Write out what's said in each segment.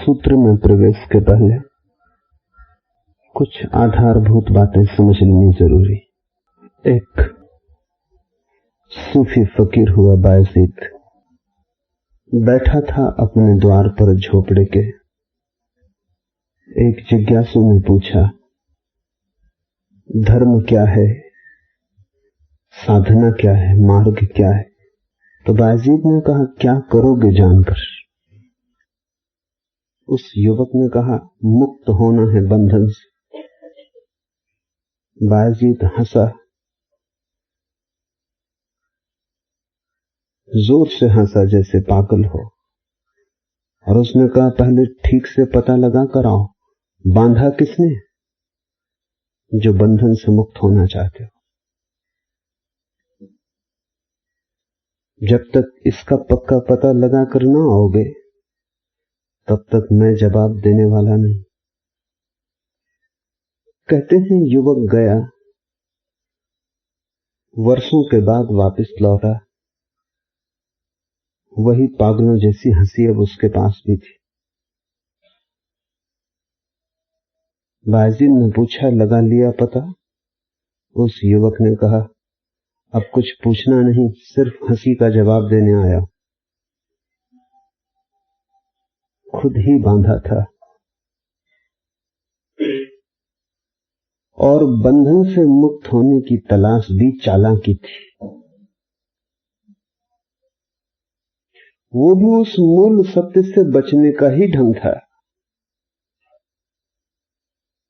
सूत्र में प्रवेश के पहले कुछ आधारभूत बातें समझ लेनी जरूरी। एक सूफी फकीर हुआ बायजीद बैठा था अपने द्वार पर झोपड़े के। एक जिज्ञासु ने पूछा, धर्म क्या है, साधना क्या है, मार्ग क्या है? तो बायजीद ने कहा, क्या करोगे जानकर? उस युवक ने कहा, मुक्त होना है बंधन से। बायजीद हंसा, जोर से हंसा जैसे पागल हो, और उसने कहा, पहले ठीक से पता लगा कर आओ, बांधा किसने जो बंधन से मुक्त होना चाहते हो? जब तक इसका पक्का पता लगा कर ना आओगे तब तक मैं जवाब देने वाला नहीं। कहते हैं युवक गया, वर्षों के बाद वापस लौटा। वही पागलों जैसी हंसी अब उसके पास भी थी। बायजीद ने पूछा, लगा लिया पता? उस युवक ने कहा, अब कुछ पूछना नहीं, सिर्फ हंसी का जवाब देने आया। खुद ही बांधा था और बंधन से मुक्त होने की तलाश भी चालाकी थी। वो भी उस मूल सत्य से बचने का ही ढंग था।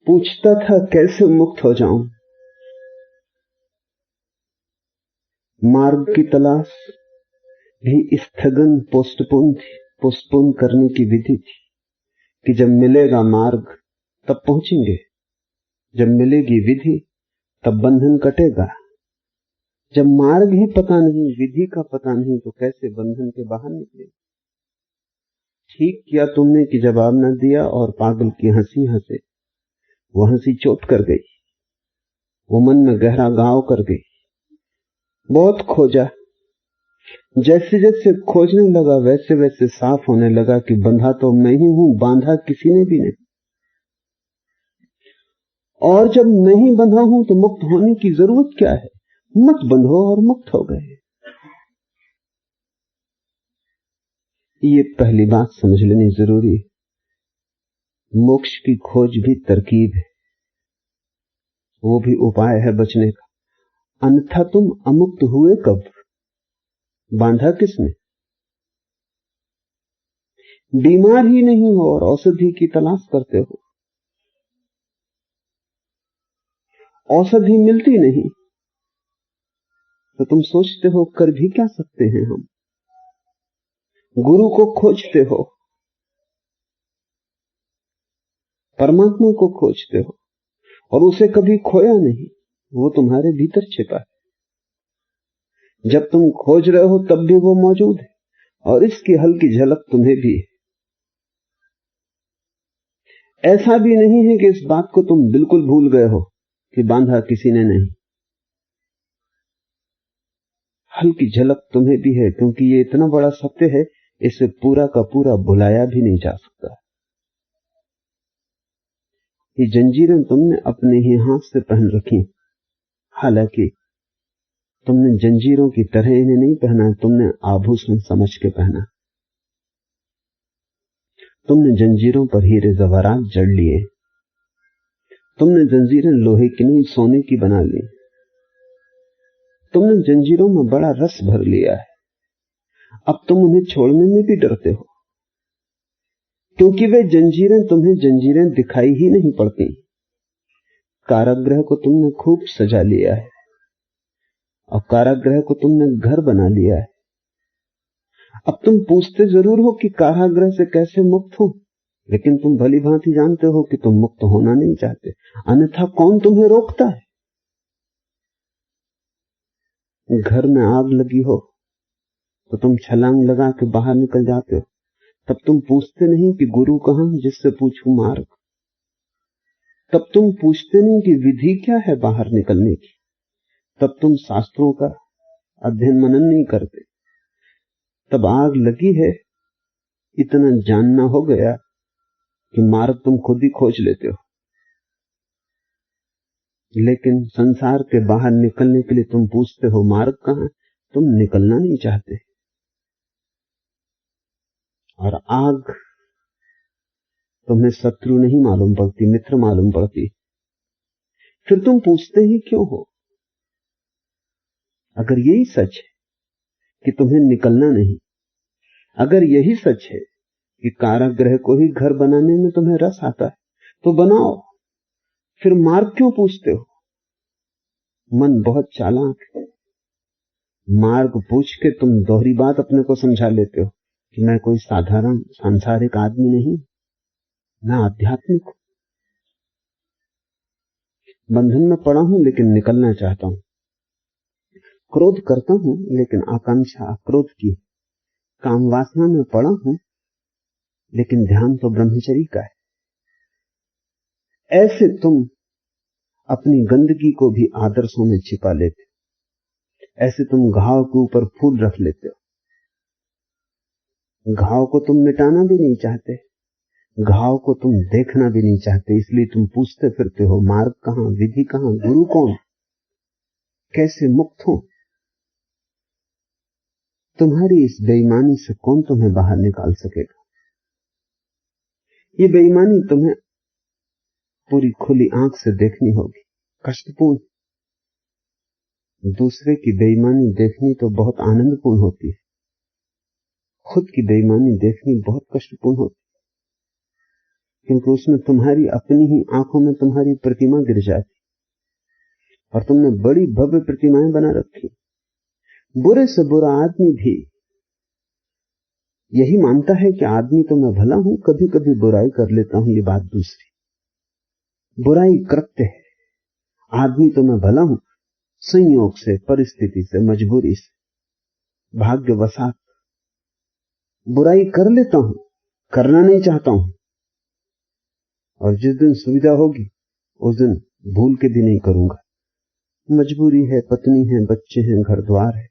पूछता था, कैसे मुक्त हो जाऊं? मार्ग की तलाश भी स्थगन पोस्टपोन थी, पोस्टपोन करने की विधि थी कि जब मिलेगा मार्ग तब पहुंचेंगे, जब मिलेगी विधि तब बंधन कटेगा। जब मार्ग ही पता नहीं, विधि का पता नहीं, तो कैसे बंधन के बाहर निकले? ठीक किया तुमने कि जवाब न दिया और पागल की हंसी हंसे। वो हंसी चोट कर गई, वो मन में गहरा घाव कर गई। बहुत खोजा, जैसे जैसे खोजने लगा वैसे वैसे साफ होने लगा कि बंधा तो मैं ही हूं, बांधा किसी ने भी नहीं। और जब मैं ही बंधा हूं तो मुक्त होने की जरूरत क्या है? मत बंधो और मुक्त हो गए। ये पहली बात समझ लेनी जरूरी है। मोक्ष की खोज भी तरकीब है, वो भी उपाय है बचने का। अन्यथा तुम अमुक्त हुए कब? बांधा किसने? बीमार ही नहीं हो और औषधि की तलाश करते हो। औषधि मिलती नहीं तो तुम सोचते हो कर भी क्या सकते हैं हम। गुरु को खोजते हो, परमात्मा को खोजते हो, और उसे कभी खोया नहीं, वो तुम्हारे भीतर छिपा है। जब तुम खोज रहे हो तब भी वो मौजूद है, और इसकी हल्की झलक तुम्हें भी है। ऐसा भी नहीं है कि इस बात को तुम बिल्कुल भूल गए हो कि बांधा किसी ने नहीं। हल्की झलक तुम्हें भी है, क्योंकि ये इतना बड़ा सत्य है, इसे पूरा का पूरा भुलाया भी नहीं जा सकता। ये जंजीरें तुमने अपने ही हाथ से पहन रखी, हालांकि तुमने जंजीरों की तरह इन्हें नहीं पहना, तुमने आभूषण समझ के पहना। तुमने जंजीरों पर हीरे जवाहरात जड़ लिए, तुमने जंजीरें लोहे की नहीं सोने की बना ली। तुमने जंजीरों में बड़ा रस भर लिया है। अब तुम उन्हें छोड़ने में भी डरते हो, क्योंकि वे जंजीरें तुम्हें जंजीरें दिखाई ही नहीं पड़ती। कारागृह को तुमने खूब सजा लिया है, और कारागृह को तुमने घर बना लिया है। अब तुम पूछते जरूर हो कि कारागृह से कैसे मुक्त हो, लेकिन तुम भली भांति जानते हो कि तुम मुक्त होना नहीं चाहते, अन्यथा कौन तुम्हें रोकता है? घर में आग लगी हो तो तुम छलांग लगा के बाहर निकल जाते हो। तब तुम पूछते नहीं कि गुरु कहां, जिससे पूछूं मार्ग। तब तुम पूछते नहीं कि विधि क्या है बाहर निकलने की। तब तुम शास्त्रों का अध्ययन मनन नहीं करते। तब आग लगी है, इतना जानना हो गया कि मार्ग तुम खुद ही खोज लेते हो, लेकिन संसार के बाहर निकलने के लिए तुम पूछते हो मार्ग कहां। तुम निकलना नहीं चाहते। और आग तुम्हें शत्रु नहीं मालूम पड़ती, मित्र मालूम पड़ती। फिर तुम पूछते ही क्यों हो? अगर यही सच है कि तुम्हें निकलना नहीं, अगर यही सच है कि कारागृह को ही घर बनाने में तुम्हें रस आता है, तो बनाओ। फिर मार्ग क्यों पूछते हो? मन बहुत चालाक है। मार्ग पूछ के तुम दोहरी बात अपने को समझा लेते हो कि मैं कोई साधारण सांसारिक आदमी नहीं, मैं आध्यात्मिक हूं, बंधन में पड़ा हूं लेकिन निकलना चाहता हूं, क्रोध करता हूं लेकिन आकांक्षा क्रोध की, काम वासना में पड़ा हूं लेकिन ध्यान तो ब्रह्मचर्य का है। ऐसे तुम अपनी गंदगी को भी आदर्शों में छिपा लेते हो। ऐसे तुम घाव के ऊपर फूल रख लेते हो। घाव को तुम मिटाना भी नहीं चाहते, घाव को तुम देखना भी नहीं चाहते, इसलिए तुम पूछते फिरते हो मार्ग कहां, विधि कहां, गुरु कौन, कैसे मुक्त हो। तुम्हारी इस बेईमानी से कौन तुम्हें बाहर निकाल सकेगा? ये बेईमानी तुम्हें पूरी खुली आंख से देखनी होगी, कष्टपूर्ण। दूसरे की बेईमानी देखनी तो बहुत आनंदपूर्ण होती है, खुद की बेईमानी देखनी बहुत कष्टपूर्ण होती है, क्योंकि उसमें तुम्हारी अपनी ही आंखों में तुम्हारी प्रतिमा गिर जाती और तुमने बड़ी भव्य प्रतिमाएं बना रखी। बुरे से बुरा आदमी भी यही मानता है कि आदमी तो मैं भला हूं, कभी कभी बुराई कर लेता हूं, ये बात दूसरी। बुराई कृत्य है, आदमी तो मैं भला हूं, संयोग से, परिस्थिति से, मजबूरी से, भाग्यवशात बुराई कर लेता हूं, करना नहीं चाहता हूं, और जिस दिन सुविधा होगी उस दिन भूल के भी नहीं करूंगा। मजबूरी है, पत्नी है, बच्चे हैं, घर द्वार है,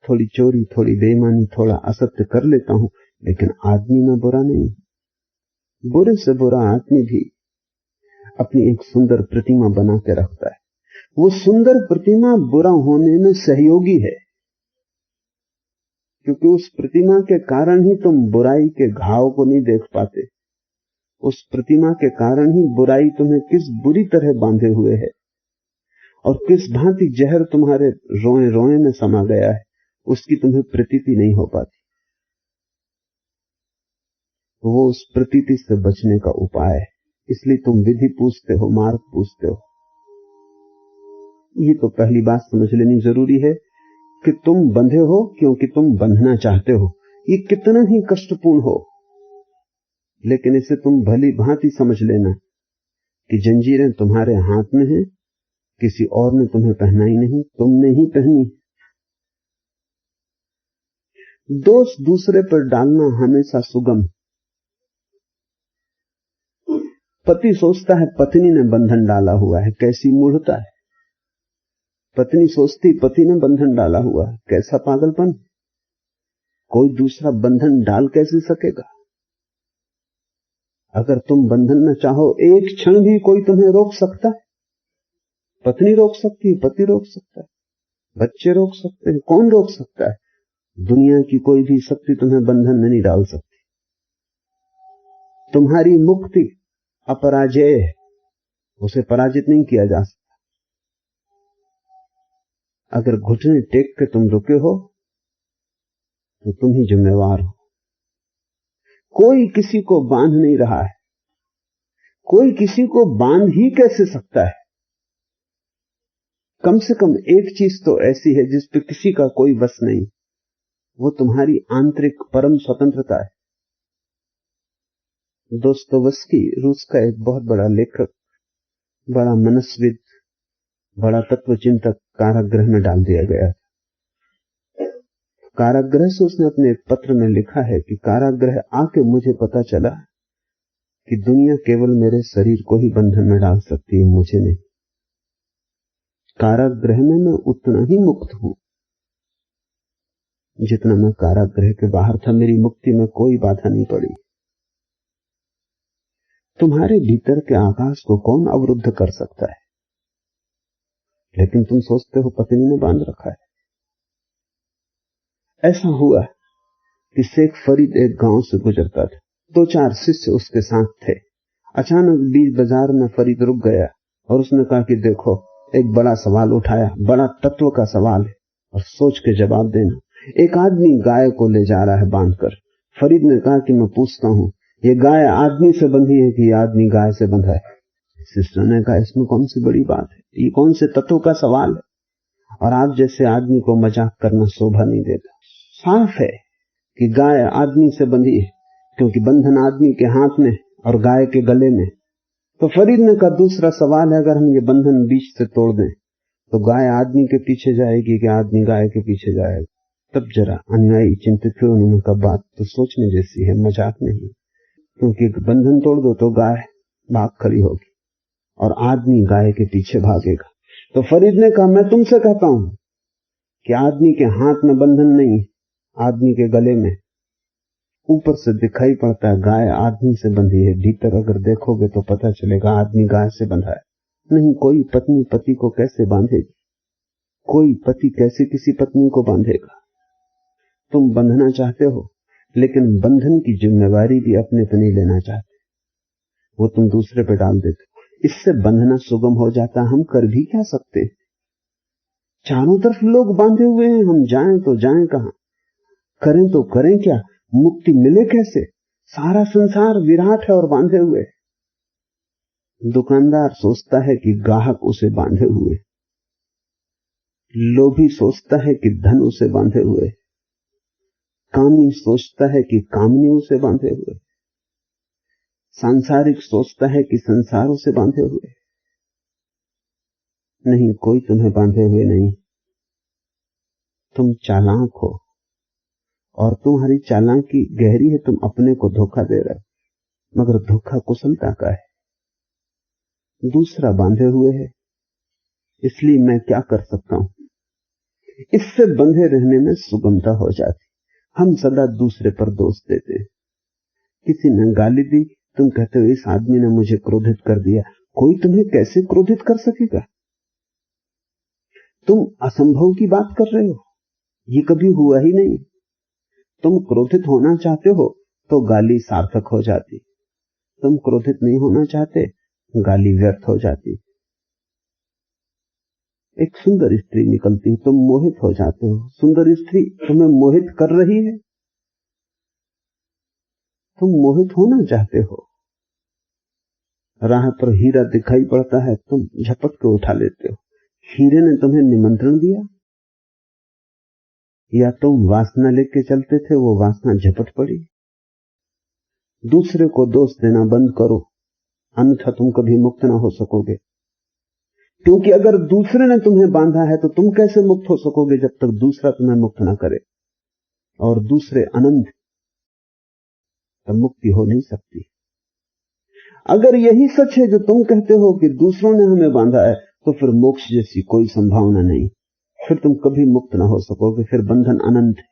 थोड़ी चोरी, थोड़ी बेईमानी, थोड़ा असत्य कर लेता हूं, लेकिन आदमी में बुरा नहीं। बुरे से बुरा आदमी भी अपनी एक सुंदर प्रतिमा बना के रखता है। वो सुंदर प्रतिमा बुरा होने में सहयोगी है, क्योंकि उस प्रतिमा के कारण ही तुम बुराई के घाव को नहीं देख पाते। उस प्रतिमा के कारण ही बुराई तुम्हें किस बुरी तरह बांधे हुए है और किस भांति जहर तुम्हारे रोए रोए में समा गया है, उसकी तुम्हें प्रतीति नहीं हो पाती। वो उस प्रतीति से बचने का उपाय है, इसलिए तुम विधि पूछते हो, मार्ग पूछते हो। ये तो पहली बात समझ लेनी जरूरी है कि तुम बंधे हो क्योंकि तुम बंधना चाहते हो। ये कितना ही कष्टपूर्ण हो, लेकिन इसे तुम भली भांति समझ लेना कि जंजीरें तुम्हारे हाथ में हैं, किसी और ने तुम्हें पहनाई नहीं, तुमने ही पहनी। दोष दूसरे पर डालना हमेशा सुगम। पति सोचता है पत्नी ने बंधन डाला हुआ है, कैसी मूढ़ता है। पत्नी सोचती पति ने बंधन डाला हुआ है, कैसा पागलपन। कोई दूसरा बंधन डाल कैसे सकेगा? अगर तुम बंधन में चाहो, एक क्षण भी कोई तुम्हें रोक सकता है? पत्नी रोक सकती है, पति रोक सकता है, बच्चे रोक सकते हैं, कौन रोक सकता है? दुनिया की कोई भी शक्ति तुम्हें बंधन में नहीं डाल सकती। तुम्हारी मुक्ति अपराजय है, उसे पराजित नहीं किया जा सकता। अगर घुटने टेक के तुम रुके हो तो तुम ही जिम्मेवार हो। कोई किसी को बांध नहीं रहा है, कोई किसी को बांध ही कैसे सकता है? कम से कम एक चीज तो ऐसी है जिस पे किसी का कोई बस नहीं, वो तुम्हारी आंतरिक परम स्वतंत्रता है। दोस्तोवस्की रूस का एक बहुत बड़ा लेखक, बड़ा मनस्विद, बड़ा तत्वचिंतक कारागृह में डाल दिया गया। कारागृह से उसने अपने एक पत्र में लिखा है कि कारागृह आके मुझे पता चला कि दुनिया केवल मेरे शरीर को ही बंधन में डाल सकती है, मुझे नहीं। कारागृह में मैं उतना ही मुक्त हूं जितना मैं कारागृह के बाहर था। मेरी मुक्ति में कोई बाधा नहीं पड़ी। तुम्हारे भीतर के आकाश को कौन अवरुद्ध कर सकता है? लेकिन तुम सोचते हो पत्नी ने बांध रखा है। ऐसा हुआ कि शेख फरीद एक गांव से गुजरता था, 2-4 शिष्य उसके साथ थे। अचानक बीच बाजार में फरीद रुक गया और उसने कहा कि देखो, एक बड़ा सवाल उठाया, बड़ा तत्व का सवाल है और सोच के जवाब देना। एक आदमी गाय को ले जा रहा है बांधकर। फरीद ने कहा कि मैं पूछता हूं, ये गाय आदमी से बंधी है कि आदमी गाय से बंधा है? शिष्यों ने कहा, इसमें कौन सी बड़ी बात है, ये कौन से तत्व का सवाल है, और आप जैसे आदमी को मजाक करना शोभा नहीं देता। साफ है कि गाय आदमी से बंधी है, क्योंकि बंधन आदमी के हाथ में और गाय के गले में। तो फरीद ने कहा, दूसरा सवाल है, अगर हम ये बंधन बीच से तोड़ दें तो गाय आदमी के पीछे जाएगी कि आदमी गाय के पीछे जाएगा? तब जरा अनुयायी चिंतित हुए। उन्होंने कहा, बात तो सोचने जैसी है, मजाक नहीं, क्योंकि बंधन तोड़ दो तो गाय भाग खड़ी होगी और आदमी गाय के पीछे भागेगा। तो फरीद ने कहा, मैं तुमसे कहता हूं कि आदमी के हाथ में बंधन नहीं, आदमी के गले में। ऊपर से दिखाई पड़ता है गाय आदमी से बंधी है, भीतर अगर देखोगे तो पता चलेगा आदमी गाय से बंधा है। नहीं, कोई पत्नी पति को कैसे बांधेगी? कोई पति कैसे किसी पत्नी को बांधेगा? तुम बंधना चाहते हो, लेकिन बंधन की जिम्मेवारी भी अपने पे नहीं लेना चाहते, वो तुम दूसरे पे डाल देते हो। इससे बंधना सुगम हो जाता। हम कर भी क्या सकते? चारों तरफ लोग बांधे हुए हैं, हम जाएं तो जाएं कहां, करें तो करें क्या, मुक्ति मिले कैसे? सारा संसार विराट है और बांधे हुए। दुकानदार सोचता है कि ग्राहक उसे बांधे हुए, लोभी सोचता है कि धन उसे बांधे हुए, कामी सोचता है कि कामनी उसे बांधे हुए, सांसारिक सोचता है कि संसार उसे बांधे हुए। नहीं, कोई तुम्हें बांधे हुए नहीं। तुम चालाक हो और तुम्हारी चालाकी गहरी है, तुम अपने को धोखा दे रहे हो, मगर धोखा कुशलता का है। दूसरा बांधे हुए है, इसलिए मैं क्या कर सकता हूं? इससे बंधे रहने में सुगमता हो जाती। हम सदा दूसरे पर दोष देते हैं। किसी ने गाली दी, तुम कहते हो इस आदमी ने मुझे क्रोधित कर दिया। कोई तुम्हें कैसे क्रोधित कर सकेगा? तुम असंभव की बात कर रहे हो, ये कभी हुआ ही नहीं। तुम क्रोधित होना चाहते हो तो गाली सार्थक हो जाती, तुम क्रोधित नहीं होना चाहते, गाली व्यर्थ हो जाती। एक सुंदर स्त्री निकलती है, तुम मोहित हो जाते हो, सुंदर स्त्री तुम्हें मोहित कर रही है, तुम मोहित होना चाहते हो। राह पर हीरा दिखाई पड़ता है, तुम झपट के उठा लेते हो। हीरे ने तुम्हें निमंत्रण दिया या तुम वासना लेके चलते थे, वो वासना झपट पड़ी? दूसरे को दोष देना बंद करो, अन्यथा तुम कभी मुक्त ना हो सकोगे। क्योंकि अगर दूसरे ने तुम्हें बांधा है तो तुम कैसे मुक्त हो सकोगे जब तक दूसरा तुम्हें मुक्त ना करे? और दूसरे अनंत, तब मुक्ति हो नहीं सकती। अगर यही सच है जो तुम कहते हो कि दूसरों ने हमें बांधा है, तो फिर मोक्ष जैसी कोई संभावना नहीं, फिर तुम कभी मुक्त ना हो सकोगे, फिर बंधन अनंत है,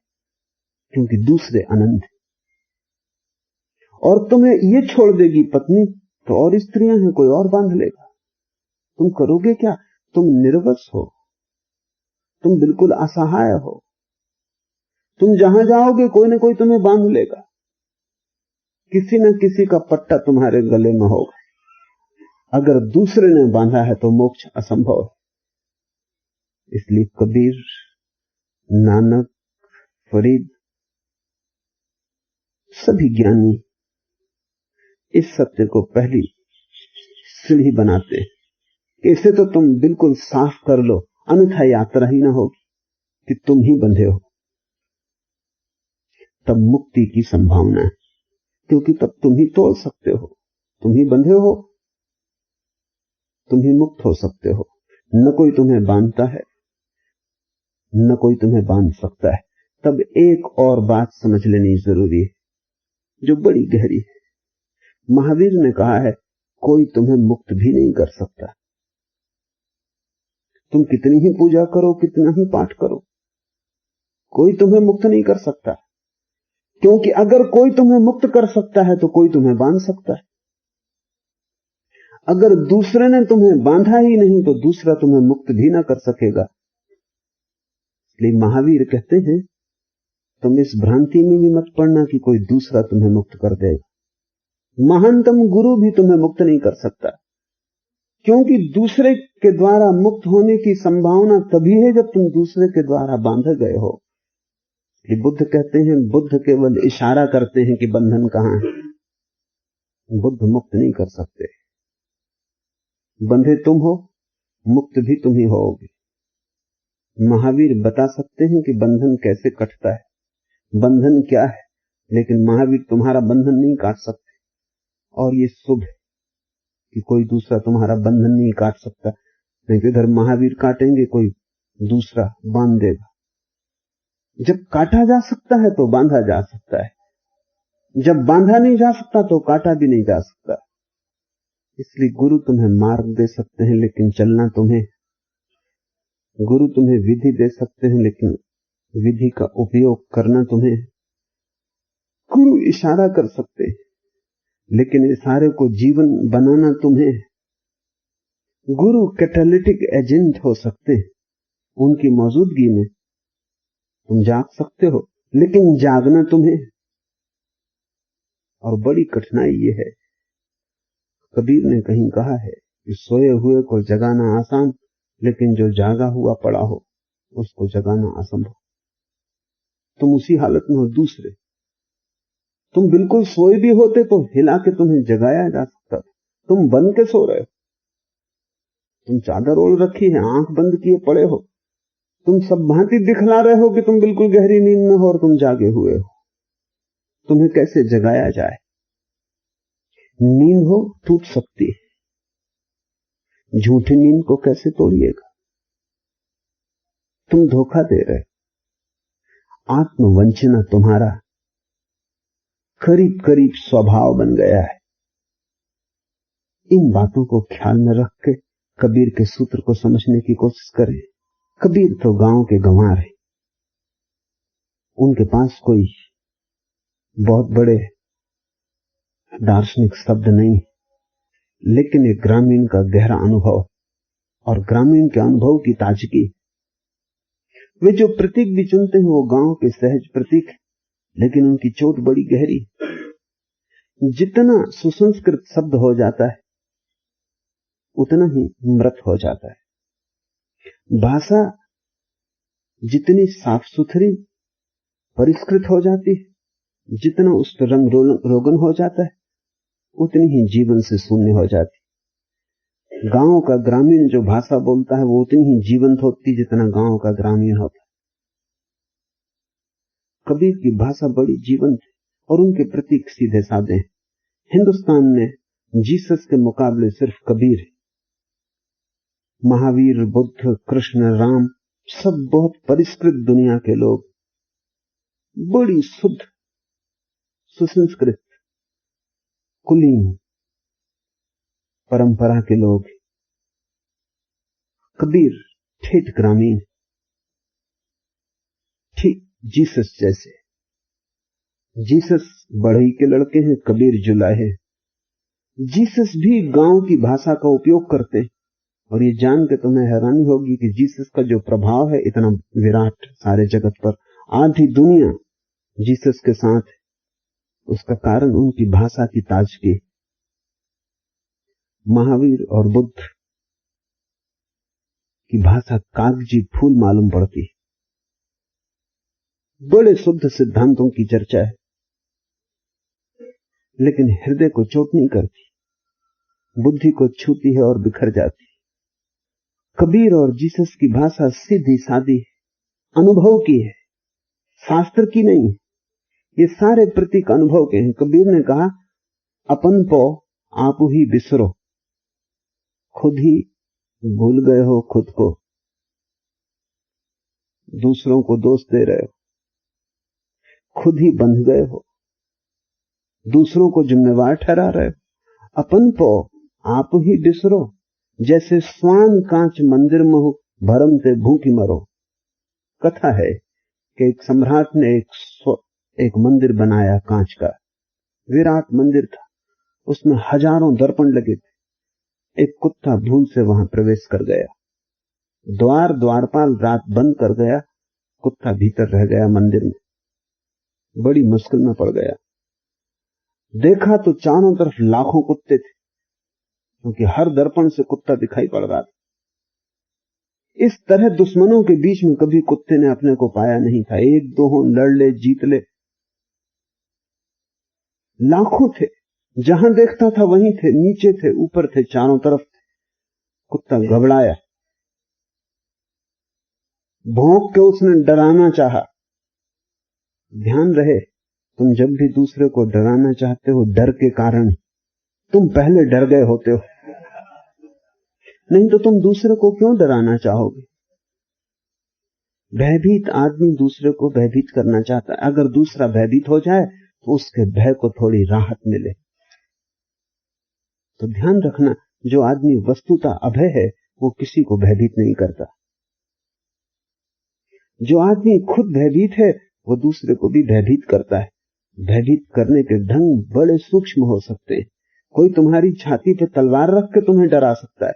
क्योंकि दूसरे अनंत है। और तुम्हें ये छोड़ देगी पत्नी तो और स्त्रियां हैं, कोई और बांध लेगा, तुम करोगे क्या? तुम निर्वस हो, तुम बिल्कुल असहाय हो, तुम जहां जाओगे कोई ना कोई तुम्हें बांध लेगा, किसी न किसी का पट्टा तुम्हारे गले में होगा। अगर दूसरे ने बांधा है तो मोक्ष असंभव है। इसलिए कबीर, नानक, फरीद, सभी ज्ञानी इस सत्य को पहली सीढ़ी बनाते हैं। इसे तो तुम बिल्कुल साफ कर लो, अन्यथा यात्रा ही ना होगी कि तुम ही बंधे हो। तब मुक्ति की संभावना है, क्योंकि तब तुम ही तोड़ सकते हो, तुम ही बंधे हो, तुम ही मुक्त हो सकते हो। न कोई तुम्हें बांधता है, न कोई तुम्हें बांध सकता है। तब एक और बात समझ लेनी जरूरी है, जो बड़ी गहरी है। महावीर ने कहा है, कोई तुम्हें मुक्त भी नहीं कर सकता। तुम कितनी ही पूजा करो, कितना ही पाठ करो, कोई तुम्हें मुक्त नहीं कर सकता। क्योंकि अगर कोई तुम्हें मुक्त कर सकता है तो कोई तुम्हें बांध सकता है। अगर दूसरे ने तुम्हें बांधा ही नहीं तो दूसरा तुम्हें मुक्त भी ना कर सकेगा। इसलिए महावीर कहते हैं तुम इस भ्रांति में भी मत पड़ना कि कोई दूसरा तुम्हें मुक्त कर देगा। महानतम गुरु भी तुम्हें मुक्त नहीं कर सकता, क्योंकि दूसरे के द्वारा मुक्त होने की संभावना तभी है जब तुम दूसरे के द्वारा बांधे गए हो। कि बुद्ध कहते हैं, बुद्ध केवल इशारा करते हैं कि बंधन कहां है, बुद्ध मुक्त नहीं कर सकते। बंधे तुम हो, मुक्त भी तुम ही होगे। महावीर बता सकते हैं कि बंधन कैसे कटता है, बंधन क्या है, लेकिन महावीर तुम्हारा बंधन नहीं काट सकते। और ये शुभ है कि कोई दूसरा तुम्हारा बंधन नहीं काट सकता। नहीं तो इधर महावीर काटेंगे, कोई दूसरा बांध देगा। जब काटा जा सकता है तो बांधा जा सकता है, जब बांधा नहीं जा सकता तो काटा भी नहीं जा सकता। इसलिए गुरु तुम्हें मार्ग दे सकते हैं लेकिन चलना तुम्हें। गुरु तुम्हें विधि दे सकते हैं लेकिन विधि का उपयोग करना तुम्हें। गुरु इशारा कर सकते हैं लेकिन इशारे को जीवन बनाना तुम्हें। गुरु कैटालिटिक एजेंट हो सकते हैं, उनकी मौजूदगी में तुम जाग सकते हो, लेकिन जागना तुम्हें। और बड़ी कठिनाई ये है, कबीर ने कहीं कहा है कि सोए हुए को जगाना आसान, लेकिन जो जागा हुआ पड़ा हो उसको जगाना असंभव। तुम उसी हालत में हो दूसरे। तुम बिल्कुल सोए भी होते तो हिला के तुम्हें जगाया जा सकता था। तुम बन के सो रहे हो, तुम चादर ओढ़ रखी है, आंख बंद किए पड़े हो, तुम सब भांति दिखला रहे हो कि तुम बिल्कुल गहरी नींद में हो और तुम जागे हुए हो। तुम्हें कैसे जगाया जाए? नींद हो टूट सकती है, झूठी नींद को कैसे तोड़िएगा? तुम धोखा दे रहे हो। आत्मवंचना तुम्हारा करीब करीब स्वभाव बन गया है। इन बातों को ख्याल में रख के कबीर के सूत्र को समझने की कोशिश करें। कबीर तो गांव के गंवार है, उनके पास कोई बहुत बड़े दार्शनिक शब्द नहीं, लेकिन एक ग्रामीण का गहरा अनुभव और ग्रामीण के अनुभव की ताजगी। वे जो प्रतीक भी चुनते हैं वो गांव के सहज प्रतीक, लेकिन उनकी चोट बड़ी गहरी। जितना सुसंस्कृत शब्द हो जाता है उतना ही मृत हो जाता है। भाषा जितनी साफ सुथरी परिष्कृत हो जाती है, जितना उस पर रंग रोगन हो जाता है, उतनी ही जीवन से शून्य हो जाती। गांव का ग्रामीण जो भाषा बोलता है वो उतनी ही जीवंत होती जितना गांव का ग्रामीण होता है। कबीर की भाषा बड़ी जीवंत है और उनके प्रतीक सीधे साधे हैं। हिंदुस्तान में जीसस के मुकाबले सिर्फ कबीर है। महावीर, बुद्ध, कृष्ण, राम सब बहुत परिष्कृत दुनिया के लोग, बड़ी शुद्ध सुसंस्कृत कुलीन परंपरा के लोग। कबीर ठेठ ग्रामीण, ठीक जीसस जैसे। जीसस बढ़ई के लड़के हैं, कबीर जुलाहे। जीसस भी गांव की भाषा का उपयोग करते हैं और ये जान के तुम्हें हैरानी होगी कि जीसस का जो प्रभाव है इतना विराट सारे जगत पर, आधी दुनिया जीसस के साथ है, उसका कारण उनकी भाषा की ताजगी। महावीर और बुद्ध की भाषा कागजी फूल मालूम पड़ती, बड़े शुद्ध सिद्धांतों की चर्चा है, लेकिन हृदय को चोट नहीं करती, बुद्धि को छूती है और बिखर जाती। कबीर और जीसस की भाषा सीधी सादी अनुभव की है, शास्त्र की नहीं। ये सारे प्रतीक अनुभव के हैं। कबीर ने कहा, अपन पो आप ही बिसरो, खुद ही भूल गए हो खुद को, दूसरों को दोष दे रहे हो, खुद ही बंध गए हो, दूसरों को जिम्मेवार ठहरा रहे हो। अपन पो आप ही बिसरो, जैसे स्वान कांच मंदिर में भरम से भूखी मरो। कथा है कि एक सम्राट ने एक मंदिर बनाया कांच का, विराट मंदिर था, उसमें हजारों दर्पण लगे थे। एक कुत्ता भूल से वहां प्रवेश कर गया। द्वारपाल रात बंद कर गया, कुत्ता भीतर रह गया मंदिर में। बड़ी मुश्किल में पड़ गया। देखा तो चारों तरफ लाखों कुत्ते थे, क्योंकि हर दर्पण से कुत्ता दिखाई पड़ रहा था। इस तरह दुश्मनों के बीच में कभी कुत्ते ने अपने को पाया नहीं था। एक दो हो, लड़ ले जीत ले, लाखों थे। जहां देखता था वहीं थे, नीचे थे, ऊपर थे, चारों तरफ थे। कुत्ता घबराया, भौंक के उसने डराना चाहा। ध्यान रहे, तुम जब भी दूसरे को डराना चाहते हो, डर के कारण तुम पहले डर गए होते हो। नहीं तो तुम दूसरे को क्यों डराना चाहोगे? भयभीत आदमी दूसरे को भयभीत करना चाहता है। अगर दूसरा भयभीत हो जाए तो उसके भय को थोड़ी राहत मिले। तो ध्यान रखना, जो आदमी वस्तुतः अभय है वो किसी को भयभीत नहीं करता। जो आदमी खुद भयभीत है वो दूसरे को भी भयभीत करता है। भयभीत करने के ढंग बड़े सूक्ष्म हो सकते हैं। कोई तुम्हारी छाती पे तलवार रख के तुम्हें डरा सकता है,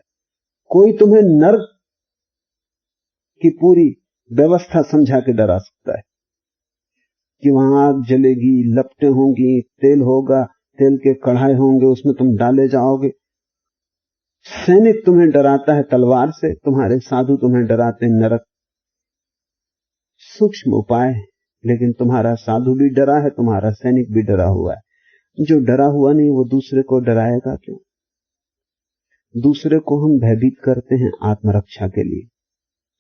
कोई तुम्हें नर्क की पूरी व्यवस्था समझा के डरा सकता है कि वहां आग जलेगी, लपटें होंगी, तेल होगा, तेल के कढ़ाई होंगे, उसमें तुम डाले जाओगे। सैनिक तुम्हें डराता है तलवार से, तुम्हारे साधु तुम्हें डराते नरक। सूक्ष्म उपाय, लेकिन तुम्हारा साधु भी डरा है, तुम्हारा सैनिक भी डरा हुआ है। जो डरा हुआ नहीं वो दूसरे को डराएगा क्यों? दूसरे को हम भयभीत करते हैं आत्मरक्षा के लिए।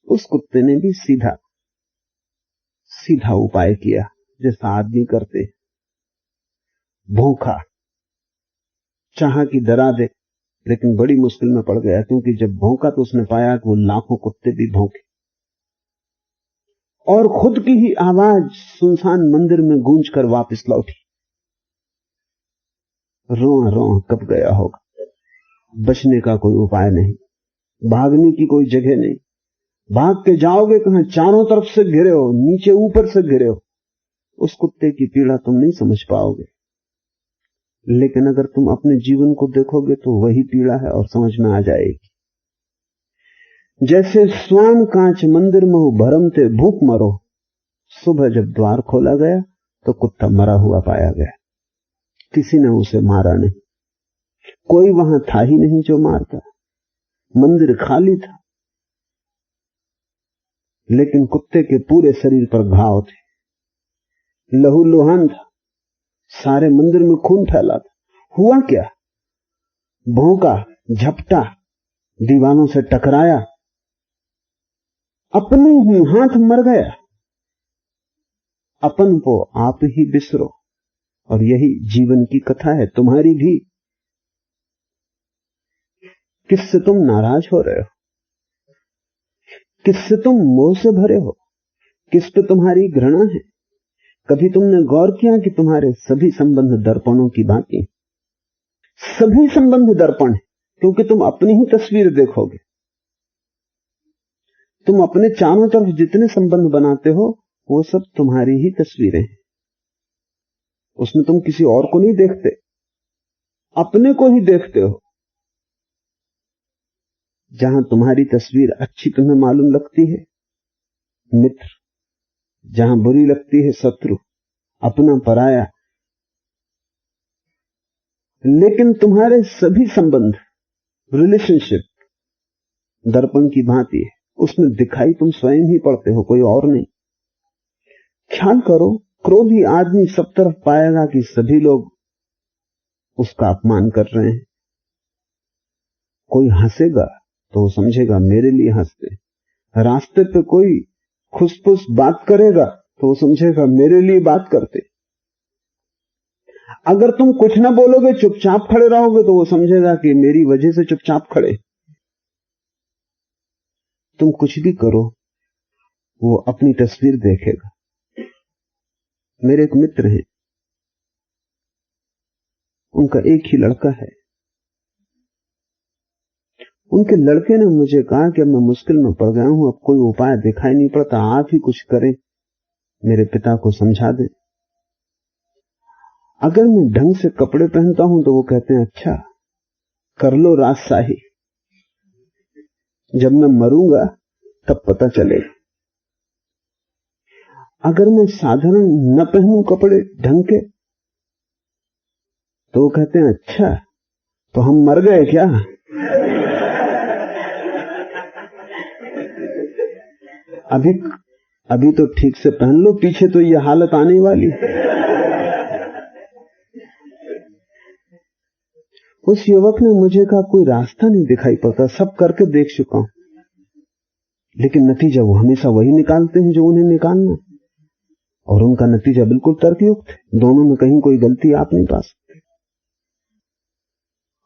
उस कुत्ते ने भी सीधा उपाय किया, जैसा आदमी करते। भौंका, चाहा कि डरा दे, लेकिन बड़ी मुश्किल में पड़ गया, क्योंकि जब भौंका तो उसने पाया कि वो लाखों कुत्ते भी भौंके और खुद की ही आवाज सुनसान मंदिर में गूंज कर वापस लौटी। रोआ रोआ कब गया होगा। बचने का कोई उपाय नहीं, भागने की कोई जगह नहीं। भाग के जाओगे कहां? चारों तरफ से घिरे हो, नीचे ऊपर से घिरे हो। उस कुत्ते की पीड़ा तुम नहीं समझ पाओगे, लेकिन अगर तुम अपने जीवन को देखोगे तो वही पीड़ा है और समझ में आ जाएगी। जैसे स्वान कांच मंदिर में हो भरम थे भूख मरो। सुबह जब द्वार खोला गया तो कुत्ता मरा हुआ पाया गया। किसी ने उसे मारा नहीं, कोई वहां था ही नहीं जो मारता। मंदिर खाली था, लेकिन कुत्ते के पूरे शरीर पर घाव थे, लहूलुहान था, सारे मंदिर में खून फैला था। हुआ क्या? भौंका, झपटा, दीवानों से टकराया, अपने ही हाथ मर गया। अपन को आप ही बिसरो, और यही जीवन की कथा है, तुम्हारी भी। किससे तुम नाराज हो रहे हो? किससे तुम मोह से भरे हो? किस पे तुम्हारी घृणा है? कभी तुमने गौर किया कि तुम्हारे सभी संबंध दर्पणों की भांति? सभी संबंध दर्पण है, क्योंकि तुम अपनी ही तस्वीर देखोगे। तुम अपने चारों तरफ जितने संबंध बनाते हो वो सब तुम्हारी ही तस्वीरें हैं। उसमें तुम किसी और को नहीं देखते, अपने को ही देखते हो। जहां तुम्हारी तस्वीर अच्छी तुम्हें मालूम लगती है, मित्र। जहां बुरी लगती है, शत्रु, अपना पराया। लेकिन तुम्हारे सभी संबंध, रिलेशनशिप दर्पण की भांति है, उसमें दिखाई तुम स्वयं ही पड़ते हो, कोई और नहीं। ख्याल करो, क्रोधी आदमी सब तरफ पाएगा कि सभी लोग उसका अपमान कर रहे हैं। कोई हंसेगा तो वो समझेगा मेरे लिए हंसते। रास्ते पे कोई खुसफुस बात करेगा तो वो समझेगा मेरे लिए बात करते। अगर तुम कुछ ना बोलोगे, चुपचाप खड़े रहोगे, तो वो समझेगा कि मेरी वजह से चुपचाप खड़े। तुम कुछ भी करो, वो अपनी तस्वीर देखेगा। मेरे एक मित्र हैं, उनका एक ही लड़का है। उनके लड़के ने मुझे कहा कि अब मैं मुश्किल में पड़ गया हूं, अब कोई उपाय दिखाई नहीं पड़ता, आप ही कुछ करें, मेरे पिता को समझा दें। अगर मैं ढंग से कपड़े पहनता हूं तो वो कहते हैं अच्छा कर लो राजशाही, जब मैं मरूंगा तब पता चलेगा। अगर मैं साधारण न पहनूं कपड़े ढंग के तो वो कहते हैं अच्छा तो हम मर गए क्या? अभी तो ठीक से पहन लो, पीछे तो ये हालत आने वाली। उस युवक ने मुझे कहा कोई रास्ता नहीं दिखाई पड़ता, सब करके देख चुका हूं, लेकिन नतीजा वो हमेशा वही निकालते हैं जो उन्हें निकालना, और उनका नतीजा बिल्कुल तर्कयुक्त है। दोनों में कहीं कोई गलती आप नहीं पा सकते।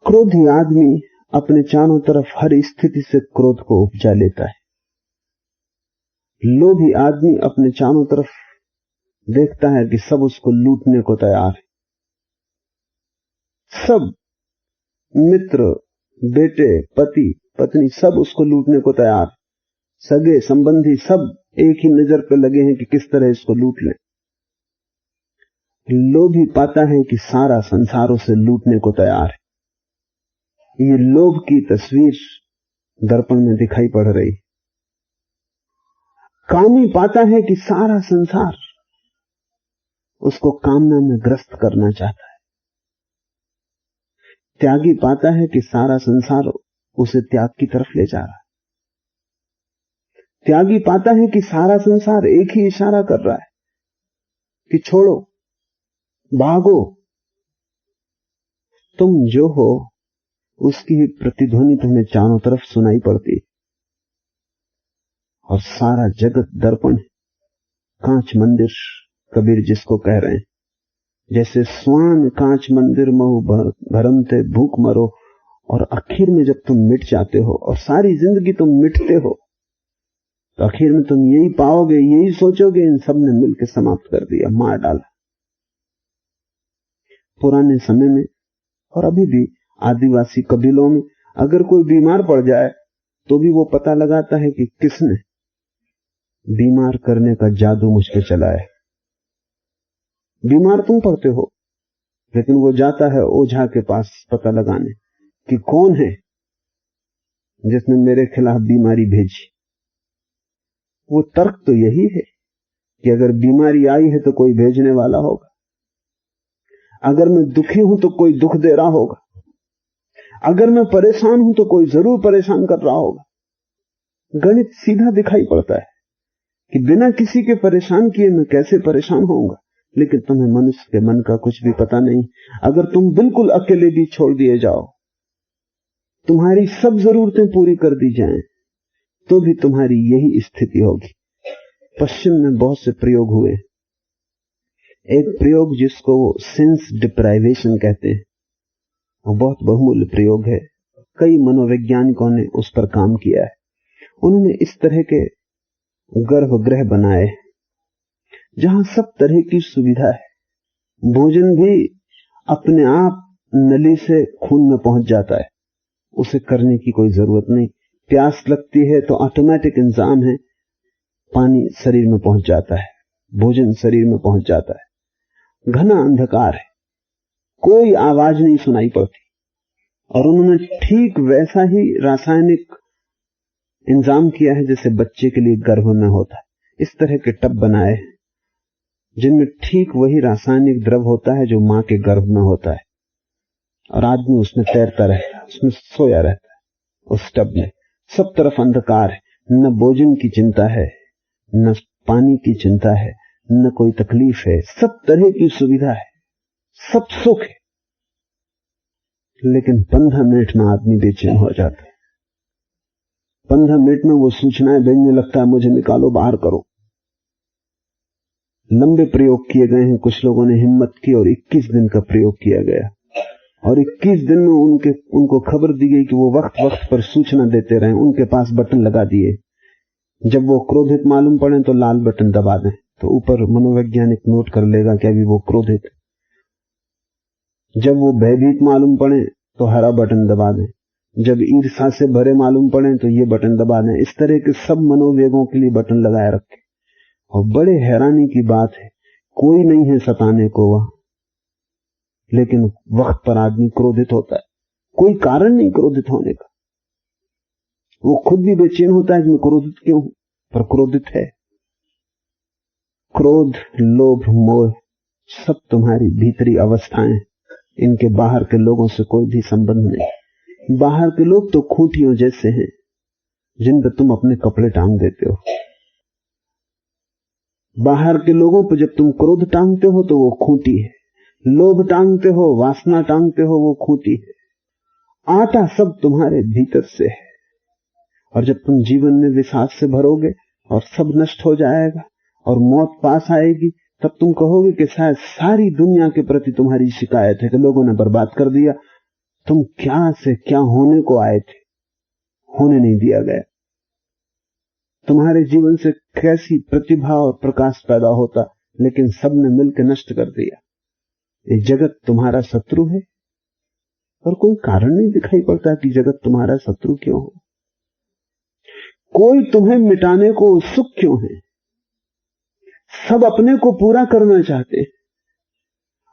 क्रोधी आदमी अपने चारों तरफ हर स्थिति से क्रोध को उपजा लेता है। लोभी आदमी अपने चारों तरफ देखता है कि सब उसको लूटने को तैयार है। सब मित्र, बेटे, पति, पत्नी सब उसको लूटने को तैयार, सगे संबंधी सब एक ही नजर पे लगे हैं कि किस तरह इसको लूट लें। लोभी पाता है कि सारा संसार उसे लूटने को तैयार है। ये लोभ की तस्वीर दर्पण में दिखाई पड़ रही। कामी पाता है कि सारा संसार उसको कामना में ग्रस्त करना चाहता है। त्यागी पाता है कि सारा संसार उसे त्याग की तरफ ले जा रहा है। त्यागी पाता है कि सारा संसार एक ही इशारा कर रहा है कि छोड़ो, भागो। तुम जो हो उसकी प्रतिध्वनि तुम्हें चारों तरफ सुनाई पड़ती है, और सारा जगत दर्पण है, कांच मंदिर कबीर जिसको कह रहे हैं। जैसे स्वान कांच मंदिर महु भरम थे भूख मरो, और आखिर में जब तुम मिट जाते हो और सारी जिंदगी तुम मिटते हो तो आखिर में तुम यही पाओगे, यही सोचोगे इन सब ने मिलकर समाप्त कर दिया, मार डाला। पुराने समय में और अभी भी आदिवासी कबीलों में अगर कोई बीमार पड़ जाए तो भी वो पता लगाता है कि किसने बीमार करने का जादू मुझ पे चलाया। बीमार तुम पड़ते हो, लेकिन वो जाता है ओझा के पास पता लगाने कि कौन है जिसने मेरे खिलाफ बीमारी भेजी। वो तर्क तो यही है कि अगर बीमारी आई है तो कोई भेजने वाला होगा, अगर मैं दुखी हूं तो कोई दुख दे रहा होगा, अगर मैं परेशान हूं तो कोई जरूर परेशान कर रहा होगा। गणित सीधा दिखाई पड़ता है कि बिना किसी के परेशान किए मैं कैसे परेशान होऊंगा। लेकिन तुम्हें मनुष्य के मन का कुछ भी पता नहीं। अगर तुम बिल्कुल अकेले भी छोड़ दिए जाओ, तुम्हारी सब जरूरतें पूरी कर दी जाएं, तो भी तुम्हारी यही स्थिति होगी। पश्चिम में बहुत से प्रयोग हुए। एक प्रयोग जिसको वो सेंस डिप्राइवेशन कहते हैं, वो बहुत बहुमूल्य प्रयोग है। कई मनोवैज्ञानिकों ने उस पर काम किया है। उन्होंने इस तरह के गर्भगृह बनाए जहां सब तरह की सुविधा है। भोजन भी अपने आप नली से खून में पहुंच जाता है, उसे करने की कोई जरूरत नहीं। प्यास लगती है तो ऑटोमेटिक इंतजाम है, पानी शरीर में पहुंच जाता है, भोजन शरीर में पहुंच जाता है। घना अंधकार है, कोई आवाज नहीं सुनाई पड़ती, और उन्होंने ठीक वैसा ही रासायनिक इंतजाम किया है जैसे बच्चे के लिए गर्भ में होता है। इस तरह के टब बनाए जिनमें ठीक वही रासायनिक द्रव होता है जो मां के गर्भ में होता है, और आदमी उसमें तैरता रहता है, उसमें सोया रहता है। उस टब में सब तरफ अंधकार है, न भोजन की चिंता है, न पानी की चिंता है, न कोई तकलीफ है, सब तरह की सुविधा है, सब सुख है। लेकिन 15 मिनट में आदमी बेचैन हो जाता है। 15 मिनट में वो सूचनाएं भेजने लगता है, मुझे निकालो, बाहर करो। लंबे प्रयोग किए गए हैं, कुछ लोगों ने हिम्मत की और 21 दिन का प्रयोग किया गया, और 21 दिन में उनको खबर दी गई कि वो वक्त वक्त पर सूचना देते रहे। उनके पास बटन लगा दिए, जब वो क्रोधित मालूम पड़े तो लाल बटन दबा दें, तो ऊपर मनोवैज्ञानिक नोट कर लेगा कि अभी वो क्रोधित। जब वो भयभीत मालूम पड़े तो हरा बटन दबा दें, जब ईर्ष्या से भरे मालूम पड़े तो ये बटन दबा दें। इस तरह के सब मनोवेगों के लिए बटन लगाए रखे। और बड़े हैरानी की बात है, कोई नहीं है सताने को वहां, लेकिन वक्त पर आदमी क्रोधित होता है। कोई कारण नहीं क्रोधित होने का। वो खुद भी बेचैन होता है कि मैं क्रोधित क्यों हूं, पर क्रोधित है। क्रोध, लोभ, मोह सब तुम्हारी भीतरी अवस्थाएं, इनके बाहर के लोगों से कोई भी संबंध नहीं। बाहर के लोग तो खूंटियों जैसे हैं जिन पर तुम अपने कपड़े टांग देते हो। बाहर के लोगों पर जब तुम क्रोध टांगते हो तो वो खूंटी है, लोभ टांगते हो, वासना टांगते हो, वो खूंटी है। आटा सब तुम्हारे भीतर से है, और जब तुम जीवन में विषाद से भरोगे और सब नष्ट हो जाएगा और मौत पास आएगी, तब तुम कहोगे कि शायद सारी दुनिया के प्रति तुम्हारी शिकायत है कि लोगों ने बर्बाद कर दिया। तुम क्या से क्या होने को आए थे, होने नहीं दिया गया। तुम्हारे जीवन से कैसी प्रतिभा और प्रकाश पैदा होता, लेकिन सबने मिलकर नष्ट कर दिया। ये जगत तुम्हारा शत्रु है और कोई कारण नहीं दिखाई पड़ता कि जगत तुम्हारा शत्रु क्यों हो। कोई तुम्हें मिटाने को उत्सुक क्यों है? सब अपने को पूरा करना चाहते हैं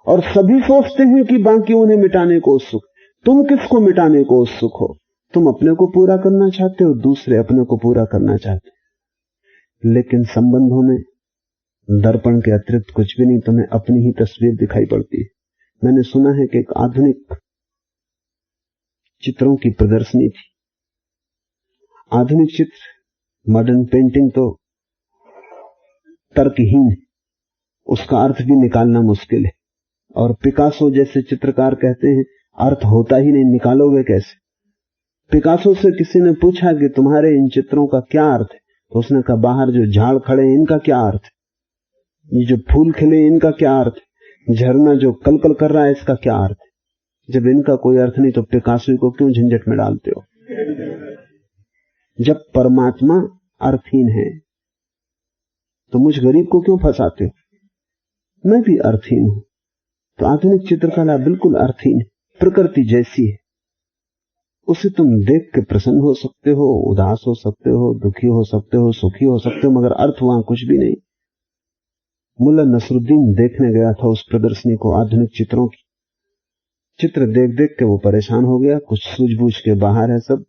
और सभी सोचते हैं कि बाकी उन्हें मिटाने को उत्सुक। तुम किसको मिटाने को उत्सुक हो? तुम अपने को पूरा करना चाहते हो, दूसरे अपने को पूरा करना चाहते। लेकिन संबंधों में दर्पण के अतिरिक्त कुछ भी नहीं, तुम्हें अपनी ही तस्वीर दिखाई पड़ती है। मैंने सुना है कि एक आधुनिक चित्रों की प्रदर्शनी थी। आधुनिक चित्र, मॉडर्न पेंटिंग तो तर्कहीन है, उसका अर्थ भी निकालना मुश्किल है। और पिकासो जैसे चित्रकार कहते हैं अर्थ होता ही नहीं, निकालोगे कैसे? पिकासो से किसी ने पूछा कि तुम्हारे इन चित्रों का क्या अर्थ है, तो उसने कहा बाहर जो झाड़ खड़े हैं इनका क्या अर्थ है, ये जो फूल खिले इनका क्या अर्थ है, झरना जो कलकल कर रहा है इसका क्या अर्थ है। जब इनका कोई अर्थ नहीं तो पिकासो को क्यों झंझट में डालते हो? जब परमात्मा अर्थहीन है तो मुझ गरीब को क्यों फंसाते हो? मैं भी अर्थहीन हूं। तो आधुनिक चित्रकला बिल्कुल अर्थहीन है, प्रकृति जैसी है। उसे तुम देख के प्रसन्न हो सकते हो, उदास हो सकते हो, दुखी हो सकते हो, सुखी हो सकते हो, मगर अर्थ वहां कुछ भी नहीं। मुल्ला नसरुद्दीन देखने गया था उस प्रदर्शनी को, आधुनिक चित्रों की। चित्र देख देख के वो परेशान हो गया। कुछ सूझबूझ के बाहर है सब,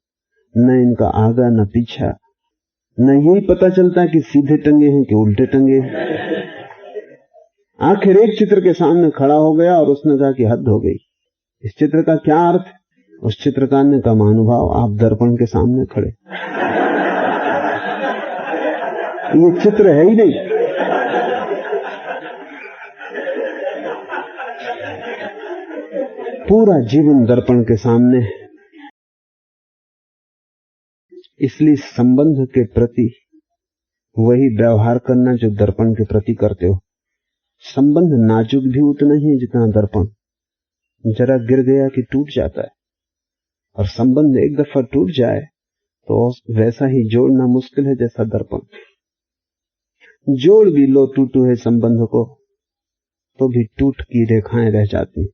न इनका आगा न पीछा, न यही पता चलता कि सीधे टंगे हैं कि उल्टे टंगे हैं। आखिर एक चित्र के सामने खड़ा हो गया और उसने कहा कि हद हो गई, इस चित्र का क्या अर्थ है? उस चित्रकार ने कहा महानुभाव, आप दर्पण के सामने खड़े, ये चित्र है ही नहीं। पूरा जीवन दर्पण के सामने। इसलिए संबंध के प्रति वही व्यवहार करना जो दर्पण के प्रति करते हो। संबंध नाजुक भी उतना ही जितना दर्पण। जरा गिर गया कि टूट जाता है, और संबंध एक दफा टूट जाए तो वैसा ही जोड़ना मुश्किल है जैसा दर्पण। जोड़ भी लो टूटे हुए संबंध को तो भी टूट की रेखाएं रह जाती।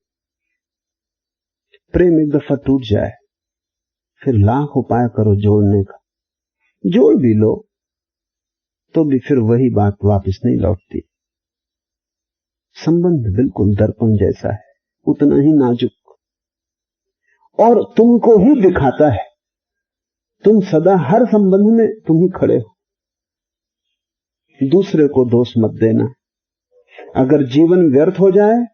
प्रेम एक दफा टूट जाए फिर लाख उपाय करो जोड़ने का, जोड़ भी लो तो भी फिर वही बात वापस नहीं लौटती। संबंध बिल्कुल दर्पण जैसा है, उतना ही नाजुक, और तुमको ही दिखाता है। तुम सदा हर संबंध में तुम ही खड़े हो, दूसरे को दोष मत देना। अगर जीवन व्यर्थ हो जाए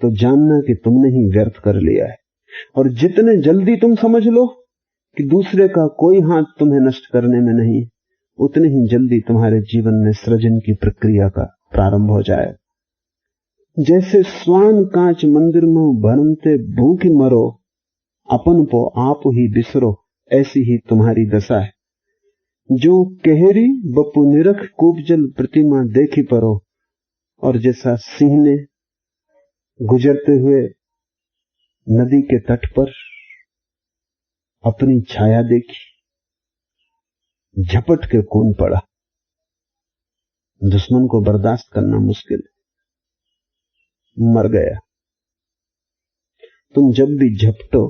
तो जानना कि तुमने ही व्यर्थ कर लिया है, और जितने जल्दी तुम समझ लो कि दूसरे का कोई हाथ तुम्हें नष्ट करने में नहीं, उतने ही जल्दी तुम्हारे जीवन में सृजन की प्रक्रिया का प्रारंभ हो जाए। जैसे स्वान कांच मंदिर में भरमते भूखी मरो, अपन को आप ही बिसरो, ऐसी ही तुम्हारी दशा है। जो केहरी बपू निरख कूपजल प्रतिमा देखी परो, और जैसा सिंह ने गुजरते हुए नदी के तट पर अपनी छाया देखी, झपट के कूद पड़ा। दुश्मन को बर्दाश्त करना मुश्किल, मर गया। तुम जब भी झपटो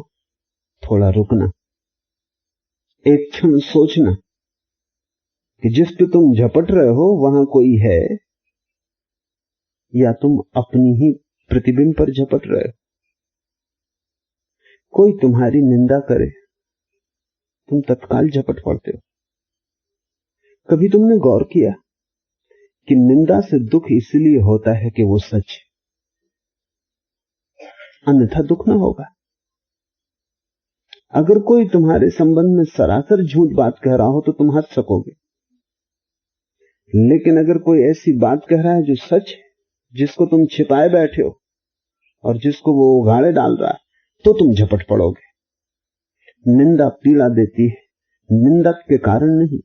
थोड़ा रुकना, एक क्षण सोचना कि जिस पे तुम झपट रहे हो वहां कोई है, या तुम अपनी ही प्रतिबिंब पर झपट रहे हो। कोई तुम्हारी निंदा करे तुम तत्काल झपट पड़ते हो। कभी तुमने गौर किया कि निंदा से दुख इसलिए होता है कि वो सच है, अन्यथा दुख ना होगा। अगर कोई तुम्हारे संबंध में सरासर झूठ बात कह रहा हो तो तुम हंस सकोगे, लेकिन अगर कोई ऐसी बात कह रहा है जो सच है, जिसको तुम छिपाए बैठे हो और जिसको वो उघाड़े डाल रहा है, तो तुम झपट पड़ोगे। निंदा पीड़ा देती है, निंदक के कारण नहीं।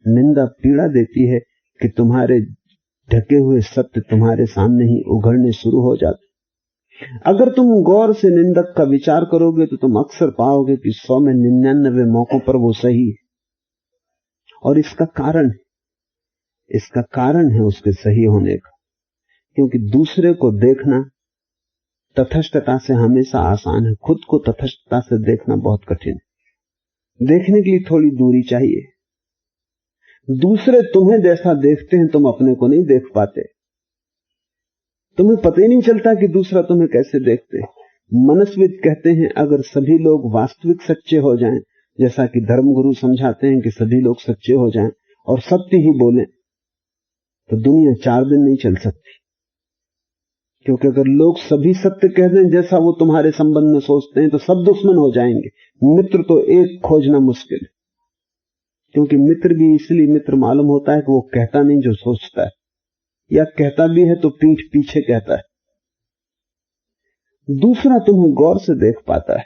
निंदा पीड़ा देती है कि तुम्हारे ढके हुए सत्य तुम्हारे सामने ही उघड़ने शुरू हो जाते। अगर तुम गौर से निंदक का विचार करोगे तो तुम अक्सर पाओगे कि 100 में 99 मौकों पर वो सही है। और इसका कारण है उसके सही होने का, क्योंकि दूसरे को देखना तथस्थता से हमेशा आसान है, खुद को तथस्थता से देखना बहुत कठिन है। देखने के लिए थोड़ी दूरी चाहिए। दूसरे तुम्हें जैसा देखते हैं तुम अपने को नहीं देख पाते, तुम्हें पता ही नहीं चलता कि दूसरा तुम्हें कैसे देखते हैं। मनस्विद कहते हैं अगर सभी लोग वास्तविक सच्चे हो जाएं, जैसा कि धर्मगुरु समझाते हैं कि सभी लोग सच्चे हो जाएं और सत्य ही बोलें, तो दुनिया 4 दिन नहीं चल सकती। क्योंकि अगर लोग सभी सत्य कह दें जैसा वो तुम्हारे संबंध में सोचते हैं तो सब दुश्मन हो जाएंगे। मित्र तो एक खोजना मुश्किल है, क्योंकि मित्र भी इसलिए मित्र मालूम होता है कि वो कहता नहीं जो सोचता है, या कहता भी है तो पीठ पीछे कहता है। दूसरा तुम्हें गौर से देख पाता है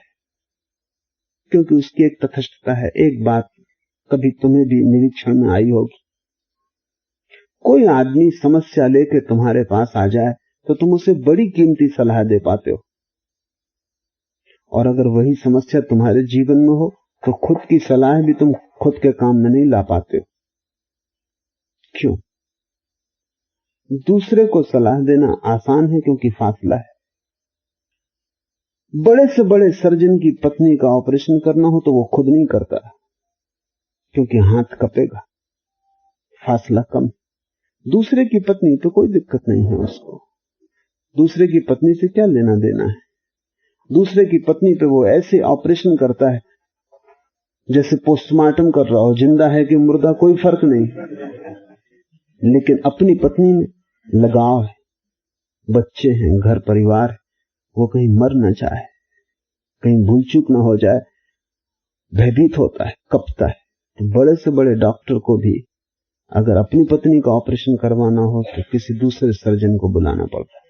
क्योंकि उसकी एक तथस्थता है। एक बात कभी तुम्हें भी निरीक्षण में आई होगी, कोई आदमी समस्या लेकर तुम्हारे पास आ जाए तो तुम उसे बड़ी कीमती सलाह दे पाते हो, और अगर वही समस्या तुम्हारे जीवन में हो तो खुद की सलाह भी तुम खुद के काम में नहीं ला पाते हो। क्यों? दूसरे को सलाह देना आसान है क्योंकि फासला है। बड़े से बड़े सर्जन की पत्नी का ऑपरेशन करना हो तो वो खुद नहीं करता, क्योंकि हाथ कपेगा, फासला कम। दूसरे की पत्नी तो कोई दिक्कत नहीं है उसको, दूसरे की पत्नी से क्या लेना देना है। दूसरे की पत्नी पे वो ऐसे ऑपरेशन करता है जैसे पोस्टमार्टम कर रहा हो, जिंदा है कि मुर्दा कोई फर्क नहीं। लेकिन अपनी पत्नी में लगाव है, बच्चे हैं, घर परिवार है, वो कहीं मर न जाए, कहीं भूल चूक न हो जाए, भयभीत होता है, कपता है। तो बड़े से बड़े डॉक्टर को भी अगर अपनी पत्नी का ऑपरेशन करवाना हो तो किसी दूसरे सर्जन को बुलाना पड़ता है,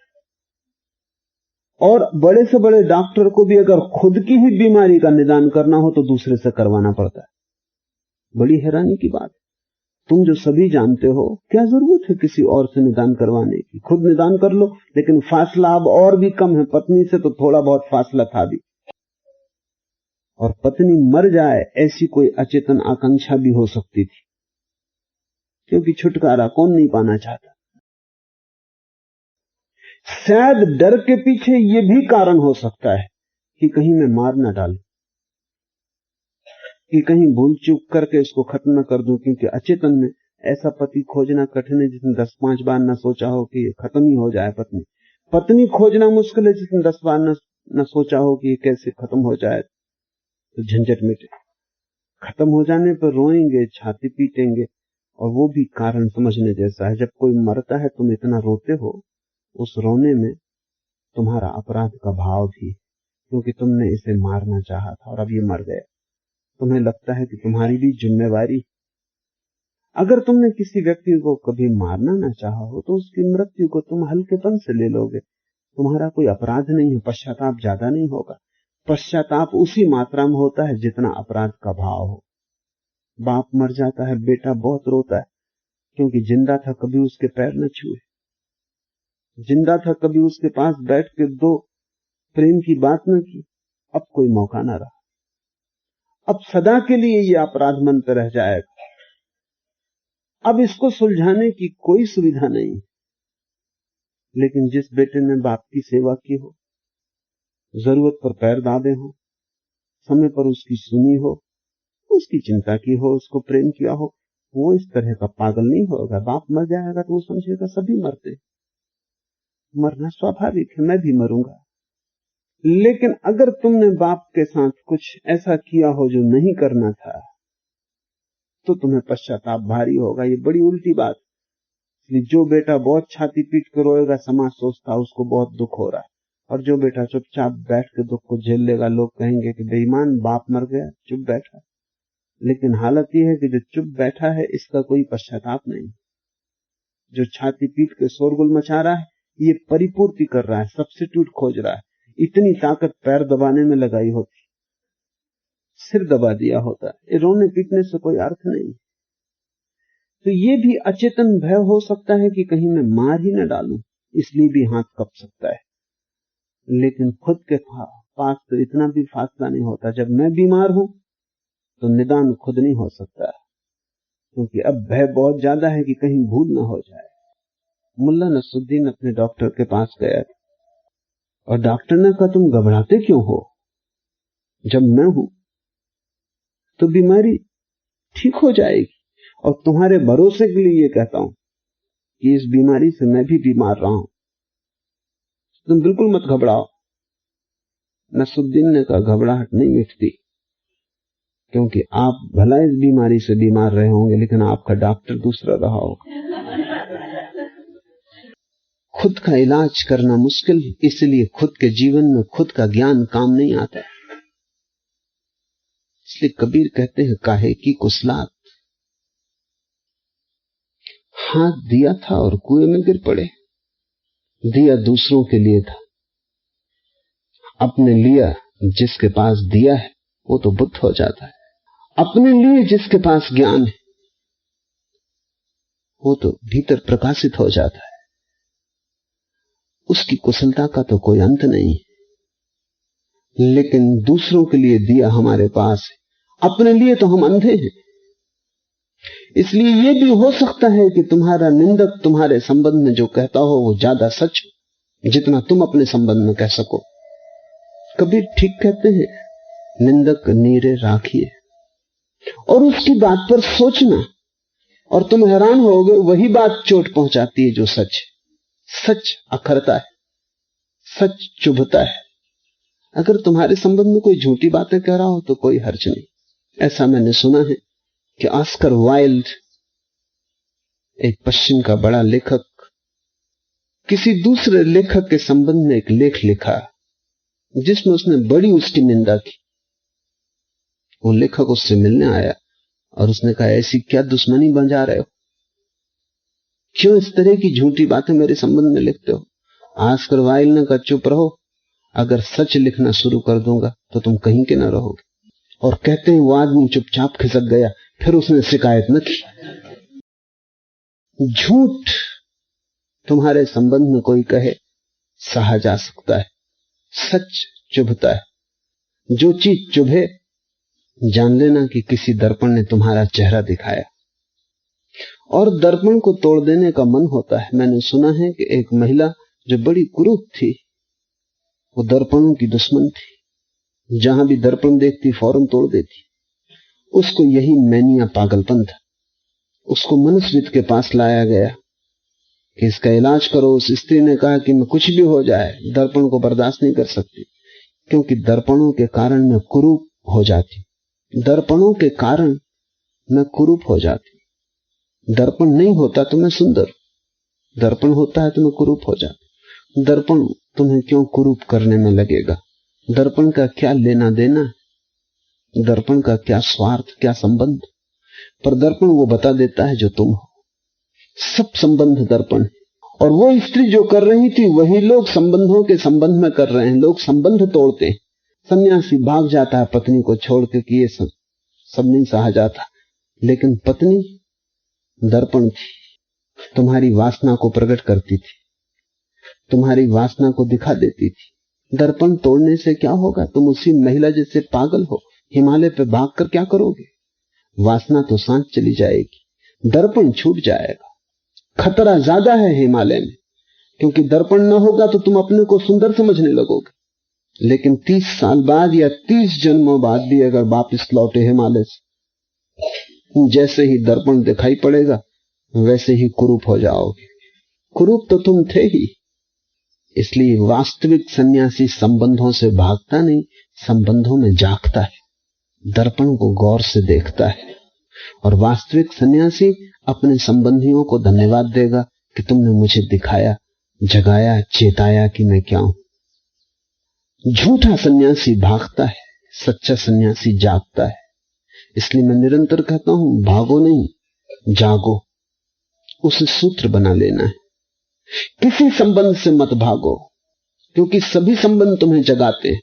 और बड़े से बड़े डॉक्टर को भी अगर खुद की ही बीमारी का निदान करना हो तो दूसरे से करवाना पड़ता है। बड़ी हैरानी की बात है। तुम जो सभी जानते हो, क्या जरूरत है किसी और से निदान करवाने की? खुद निदान कर लो। लेकिन फासला अब और भी कम है, पत्नी से तो थोड़ा बहुत फासला था भी, और पत्नी मर जाए ऐसी कोई अचेतन आकांक्षा भी हो सकती थी, क्योंकि छुटकारा कौन नहीं पाना चाहता। शायद डर के पीछे यह भी कारण हो सकता है कि कहीं मैं मार ना डालूं, कि कहीं भूल चूक करके इसको खत्म न कर दूं, क्योंकि अचेतन में ऐसा पति खोजना कठिन है जिसने 10-5 बार न सोचा हो कि ये खत्म ही हो जाए। पत्नी खोजना मुश्किल है जिसने 10 बार न सोचा हो कि ये कैसे खत्म हो जाए, तो झंझट मिटे। खत्म हो जाने पर रोएंगे, छाती पीटेंगे, और वो भी कारण समझने जैसा है। जब कोई मरता है तुम इतना रोते हो, उस रोने में तुम्हारा अपराध का भाव भी, क्योंकि तुमने इसे मारना चाहा था और अब ये मर गया। तुम्हें लगता है कि तुम्हारी भी जिम्मेवारी। अगर तुमने किसी व्यक्ति को कभी मारना ना चाहा हो तो उसकी मृत्यु को तुम हल्केपन से ले लोगे। तुम्हारा कोई अपराध नहीं है, पश्चाताप ज्यादा नहीं होगा। पश्चाताप उसी मात्रा में होता है जितना अपराध का भाव हो। बाप मर जाता है, बेटा बहुत रोता है, क्योंकि जिंदा था कभी उसके पैर न छुए, जिंदा था कभी उसके पास बैठ के 2 प्रेम की बात न की, अब कोई मौका ना रहा, अब सदा के लिए ये अपराध मन पर रह जाएगा, अब इसको सुलझाने की कोई सुविधा नहीं। लेकिन जिस बेटे ने बाप की सेवा की हो, जरूरत पर पैर दादे हो, समय पर उसकी सुनी हो, उसकी चिंता की हो, उसको प्रेम किया हो, वो इस तरह का पागल नहीं होगा। बाप मर जाएगा तो वो समझेगा सभी मरते, मरना स्वाभाविक है, मैं भी मरूंगा। लेकिन अगर तुमने बाप के साथ कुछ ऐसा किया हो जो नहीं करना था, तो तुम्हें पश्चाताप भारी होगा। ये बड़ी उल्टी बात। इसलिए जो बेटा बहुत छाती पीट कर रोएगा, समाज सोचता उसको बहुत दुख हो रहा है, और जो बेटा चुपचाप बैठ के दुख को झेल लेगा, लोग कहेंगे कि बेईमान बाप मर गया, चुप बैठा। लेकिन हालत यह है कि जो चुप बैठा है इसका कोई पश्चाताप नहीं। जो छाती पीट के शोरगुल मचा रहा है, ये परिपूर्ति कर रहा है, सब्स्टिट्यूट खोज रहा है। इतनी ताकत पैर दबाने में लगाई होती, सिर दबा दिया होता, ये रोने पीटने से कोई अर्थ नहीं। तो ये भी अचेतन भय हो सकता है कि कहीं मैं मार ही न डालूं, इसलिए भी हाथ कप सकता है। लेकिन खुद के पास तो इतना भी फासला नहीं होता। जब मैं बीमार हूं तो निदान खुद नहीं हो सकता, क्योंकि अब भय बहुत ज्यादा है कि कहीं भूल ना हो जाए। मुल्ला नसरुद्दीन अपने डॉक्टर के पास गया और डॉक्टर ने कहा, तुम घबराते क्यों हो? जब मैं हूं तो बीमारी ठीक हो जाएगी, और तुम्हारे भरोसे के लिए ये कहता हूं कि इस बीमारी से मैं भी बीमार रहा हूं, तुम बिल्कुल मत घबराओ। नसरुद्दीन ने कहा, घबराहट नहीं मिटती, क्योंकि आप भला इस बीमारी से बीमार रहे होंगे, लेकिन आपका डॉक्टर दूसरा रहा होगा। खुद का इलाज करना मुश्किल, इसलिए खुद के जीवन में खुद का ज्ञान काम नहीं आता है। इसलिए कबीर कहते हैं, काहे की कुसलात, हाथ दिया था और कुएं में गिर पड़े। दिया दूसरों के लिए था, अपने लिया जिसके पास दिया है वो तो बुद्ध हो जाता है। अपने लिए जिसके पास ज्ञान है वो तो भीतर प्रकाशित हो जाता है। उसकी कुशलता का तो कोई अंत नहीं। लेकिन दूसरों के लिए दिया हमारे पास है, अपने लिए तो हम अंधे हैं। इसलिए यह भी हो सकता है कि तुम्हारा निंदक तुम्हारे संबंध में जो कहता हो वो ज्यादा सच हो जितना तुम अपने संबंध में कह सको। कबीर ठीक कहते हैं, निंदक नीरे राखिए, और उसकी बात पर सोचना, और तुम हैरान होगे वही बात चोट पहुंचाती है जो सच है। सच अखरता है, सच चुभता है। अगर तुम्हारे संबंध में कोई झूठी बातें कह रहा हो तो कोई हर्ज नहीं। ऐसा मैंने सुना है कि ऑस्कर वाइल्ड, एक पश्चिम का बड़ा लेखक, किसी दूसरे लेखक के संबंध में एक लेख लिखा जिसमें उसने बड़ी उसकी निंदा की। वो लेखक उससे मिलने आया और उसने कहा, ऐसी क्या दुश्मनी बंजा रहे हो, क्यों इस तरह की झूठी बातें मेरे संबंध में लिखते हो? ऑस्कर वाइल्ड ने कहा, चुप रहो, अगर सच लिखना शुरू कर दूंगा तो तुम कहीं के ना रहोगे। और कहते हैं वो आदमी चुपचाप खिसक गया, फिर उसने शिकायत न की। झूठ तुम्हारे संबंध में कोई कहे सहा जा सकता है, सच चुभता है। जो चीज चुभे जान लेना कि किसी दर्पण ने तुम्हारा चेहरा दिखाया, और दर्पण को तोड़ देने का मन होता है। मैंने सुना है कि एक महिला जो बड़ी कुरूप थी, वो दर्पणों की दुश्मन थी, जहां भी दर्पण देखती फौरन तोड़ देती। उसको यही मैनिया, पागलपन था। उसको मनुष्यविद के पास लाया गया कि इसका इलाज करो। उस स्त्री ने कहा कि मैं कुछ भी हो जाए दर्पण को बर्दाश्त नहीं कर सकती, क्योंकि दर्पणों के कारण मैं कुरूप हो जाती। दर्पणों के कारण मैं कुरूप हो जाती। दर्पण नहीं होता तो मैं सुंदर, दर्पण होता है तो मैं कुरूप हो जाती। दर्पण तुम्हें क्यों कुरूप करने में लगेगा? दर्पण का क्या लेना देना, दर्पण का क्या स्वार्थ, क्या संबंध? पर दर्पण वो बता देता है जो तुम हो। सब संबंध दर्पण। और वो स्त्री जो कर रही थी वही लोग संबंधों के संबंध में कर रहे हैं। लोग संबंध तोड़ते हैं। सन्यासी भाग जाता है पत्नी को छोड़ के कि ये सब नहीं सहा जाता, लेकिन पत्नी दर्पण थी, तुम्हारी वासना को प्रकट करती थी, तुम्हारी वासना को दिखा देती थी। दर्पण तोड़ने से क्या होगा? तुम उसी महिला जैसे पागल हो, हिमालय पे भागकर क्या करोगे? वासना तो सांस चली जाएगी, दर्पण छूट जाएगा। खतरा ज्यादा है हिमालय में, क्योंकि दर्पण न होगा तो तुम अपने को सुंदर समझने लगोगे। लेकिन 30 साल बाद या 30 जन्मों बाद भी अगर वापस लौटे हिमालय से, जैसे ही दर्पण दिखाई पड़ेगा वैसे ही कुरूप हो जाओगे। कुरूप तो तुम थे ही, इसलिए वास्तविक सन्यासी संबंधों से भागता नहीं, संबंधों में जागता है, दर्पण को गौर से देखता है। और वास्तविक सन्यासी अपने संबंधियों को धन्यवाद देगा कि तुमने मुझे दिखाया, जगाया, चेताया कि मैं क्या हूं। झूठा सन्यासी भागता है, सच्चा सन्यासी जागता है। इसलिए मैं निरंतर कहता हूं, भागो नहीं, जागो। उसे सूत्र बना लेना है। किसी संबंध से मत भागो, क्योंकि सभी संबंध तुम्हें जगाते हैं।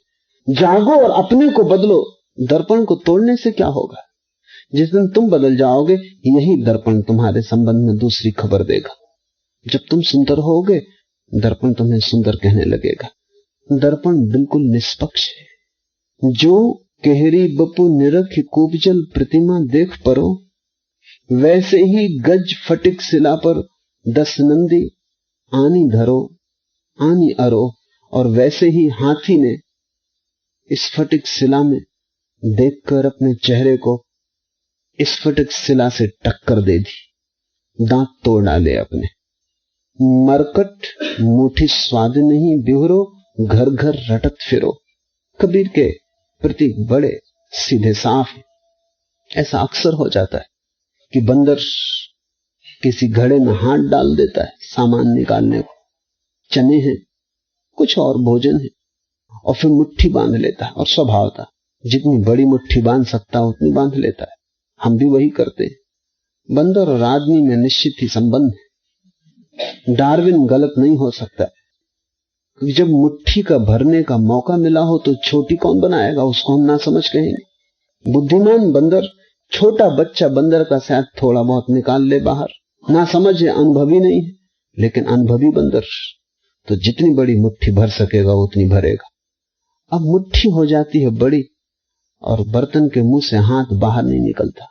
जागो और अपने को बदलो। दर्पण को तोड़ने से क्या होगा? जिस दिन तुम बदल जाओगे, यही दर्पण तुम्हारे संबंध में दूसरी खबर देगा। जब तुम सुंदर होगे, दर्पण तुम्हें सुंदर कहने लगेगा। दर्पण बिल्कुल निष्पक्ष है। जो केहरी बपू निरख कूपजल प्रतिमा देख परो, वैसे ही गज फटिक शिला पर 10 नंदी आनी धरो, आनी अरो। और वैसे ही हाथी ने इस फटिक शिला में देखकर अपने चेहरे को स्फटिक शिला से टक्कर दे दी, दांत तोड़ डाले अपने। मरकट मुठी स्वाद नहीं बिहुरो, घर घर रटत फिरो। कबीर के प्रति बड़े सीधे साफ। ऐसा अक्सर हो जाता है कि बंदर किसी घड़े में हाथ डाल देता है सामान निकालने को, चने हैं, कुछ और भोजन है, और फिर मुट्ठी बांध लेता है। और स्वभाव था, जितनी बड़ी मुट्ठी बांध सकता है उतनी बांध लेता है। हम भी वही करते हैं। बंदर और आदमी में निश्चित ही संबंध है। डार्विन गलत नहीं हो सकता, क्योंकि जब मुट्ठी का भरने का मौका मिला हो तो छोटी कौन बनाएगा? उसको हम ना समझ कहेंगे। बुद्धिमान बंदर, छोटा बच्चा बंदर का शायद थोड़ा बहुत निकाल ले बाहर, ना समझ है, अनुभवी नहीं है। लेकिन अनुभवी बंदर तो जितनी बड़ी मुट्ठी भर सकेगा उतनी भरेगा। अब मुट्ठी हो जाती है बड़ी और बर्तन के मुंह से हाथ बाहर नहीं निकलता,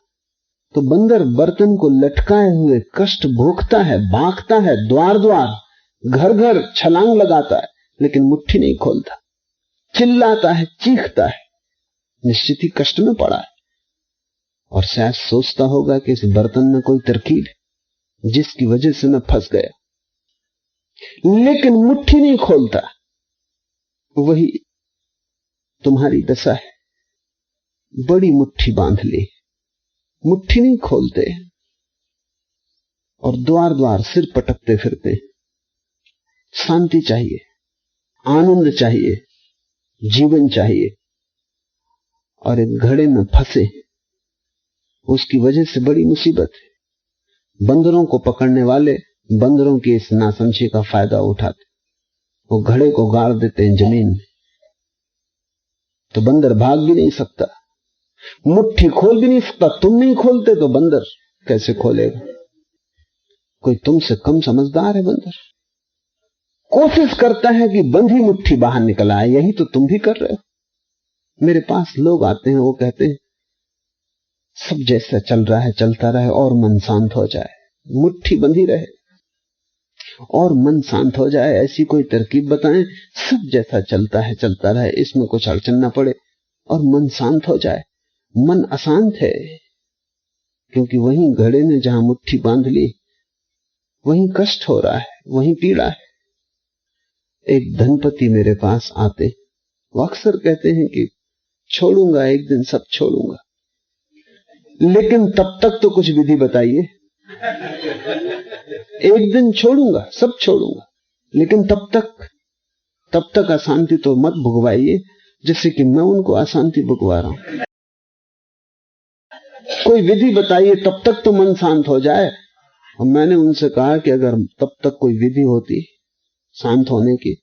तो बंदर बर्तन को लटकाए हुए कष्ट भोगता है, भागता है, द्वार द्वार, घर घर छलांग लगाता है, लेकिन मुट्ठी नहीं खोलता। चिल्लाता है, चीखता है, निश्चित ही कष्ट में पड़ा है। और शायद सोचता होगा कि इस बर्तन में कोई तरकीब है जिसकी वजह से मैं फंस गया, लेकिन मुट्ठी नहीं खोलता। वही तुम्हारी दशा है। बड़ी मुट्ठी बांध ली, मुट्ठी नहीं खोलते और द्वार द्वार सिर पटकते फिरते। शांति चाहिए, आनंद चाहिए, जीवन चाहिए, और एक घड़े में फंसे, उसकी वजह से बड़ी मुसीबत है। बंदरों को पकड़ने वाले बंदरों की इस नासमझी का फायदा उठाते, वो घड़े को गाड़ देते हैं जमीन में, तो बंदर भाग भी नहीं सकता, मुट्ठी खोल भी नहीं सकता। तुम नहीं खोलते तो बंदर कैसे खोलेगा? कोई तुमसे कम समझदार है बंदर, कोशिश करता है कि बंधी मुट्ठी बाहर निकल आए। यही तो तुम भी कर रहे हो। मेरे पास लोग आते हैं, वो कहते हैं सब जैसा चल रहा है चलता रहे और मन शांत हो जाए, मुट्ठी बंधी रहे और मन शांत हो जाए, ऐसी कोई तरकीब बताएं। सब जैसा चलता है चलता रहे, इसमें कुछ अड़चन न पड़े और मन शांत हो जाए। मन अशांत है, क्योंकि वहीं घड़े ने जहां मुट्ठी बांध ली वहीं कष्ट हो रहा है, वहीं पीड़ा है। एक धनपति मेरे पास आते, वो अक्सर कहते हैं कि छोड़ूंगा, एक दिन सब छोड़ूंगा, लेकिन तब तक तो कुछ विधि बताइए। एक दिन छोड़ूंगा, सब छोड़ूंगा, लेकिन तब तक अशांति तो मत भुगवाइए, जैसे कि मैं उनको अशांति भुगवा रहा हूं। कोई विधि बताइए, तब तक तो मन शांत हो जाए। और मैंने उनसे कहा कि अगर तब तक कोई विधि होती शांत होने की,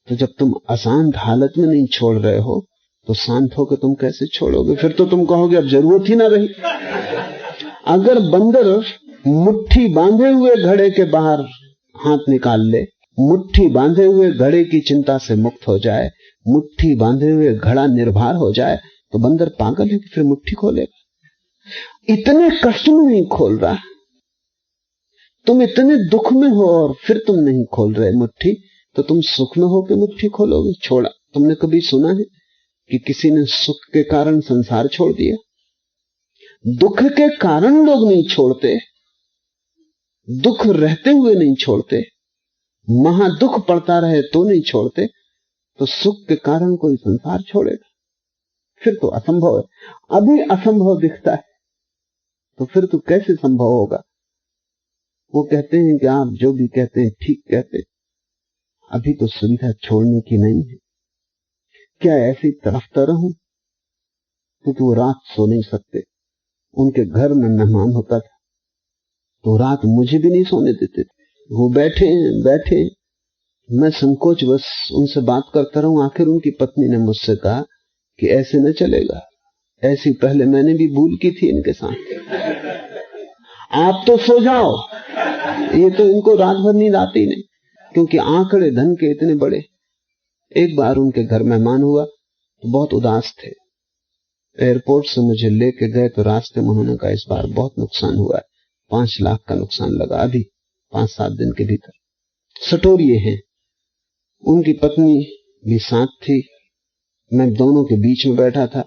तो जब तुम अशांत हालत में नहीं छोड़ रहे हो तो शांत होकर तुम कैसे छोड़ोगे? फिर तो तुम कहोगे अब जरूरत ही ना रही। अगर बंदर मुट्ठी बांधे हुए घड़े के बाहर हाथ निकाल ले, मुट्ठी बांधे हुए घड़े की चिंता से मुक्त हो जाए, मुट्ठी बांधे हुए घड़ा निर्भर हो जाए, तो बंदर पागल है कि फिर मुट्ठी खोलेगा? इतने कष्ट में नहीं खोल रहा, तुम इतने दुख में हो और फिर तुम नहीं खोल रहे मुट्ठी, तो तुम सुख में होकर मुट्ठी खोलोगे? छोड़ा। तुमने कभी सुना है कि किसी ने सुख के कारण संसार छोड़ दिया? दुख के कारण लोग नहीं छोड़ते, दुख रहते हुए नहीं छोड़ते, महा दुख पड़ता रहे तो नहीं छोड़ते, तो सुख के कारण कोई संसार छोड़ेगा? फिर तो असंभव है। अभी असंभव दिखता है तो फिर तो कैसे संभव होगा? वो कहते हैं कि आप जो भी कहते हैं ठीक कहते हैं, अभी तो सुविधा छोड़ने की नहीं है। क्या ऐसी तरफता रहूं? क्योंकि वो रात सो नहीं सकते। उनके घर में मेहमान होता था तो रात मुझे भी नहीं सोने देते थे। वो बैठे बैठे, मैं संकोच बस उनसे बात करता रहूं। आखिर उनकी पत्नी ने मुझसे कहा कि ऐसे न चलेगा, ऐसी पहले मैंने भी भूल की थी इनके साथ। आप तो सो जाओ, ये तो इनको रात भर नींद आती नहीं, क्योंकि आंकड़े धन के इतने बड़े। एक बार उनके घर मेहमान हुआ तो बहुत उदास थे। एयरपोर्ट से मुझे लेके गए तो रास्ते में उन्होंने कहा इस बार बहुत नुकसान हुआ है, 5 लाख का नुकसान लगा अभी 5-7 दिन के भीतर। सटोरिये हैं। उनकी पत्नी भी साथ थी। मैं दोनों के बीच में बैठा था।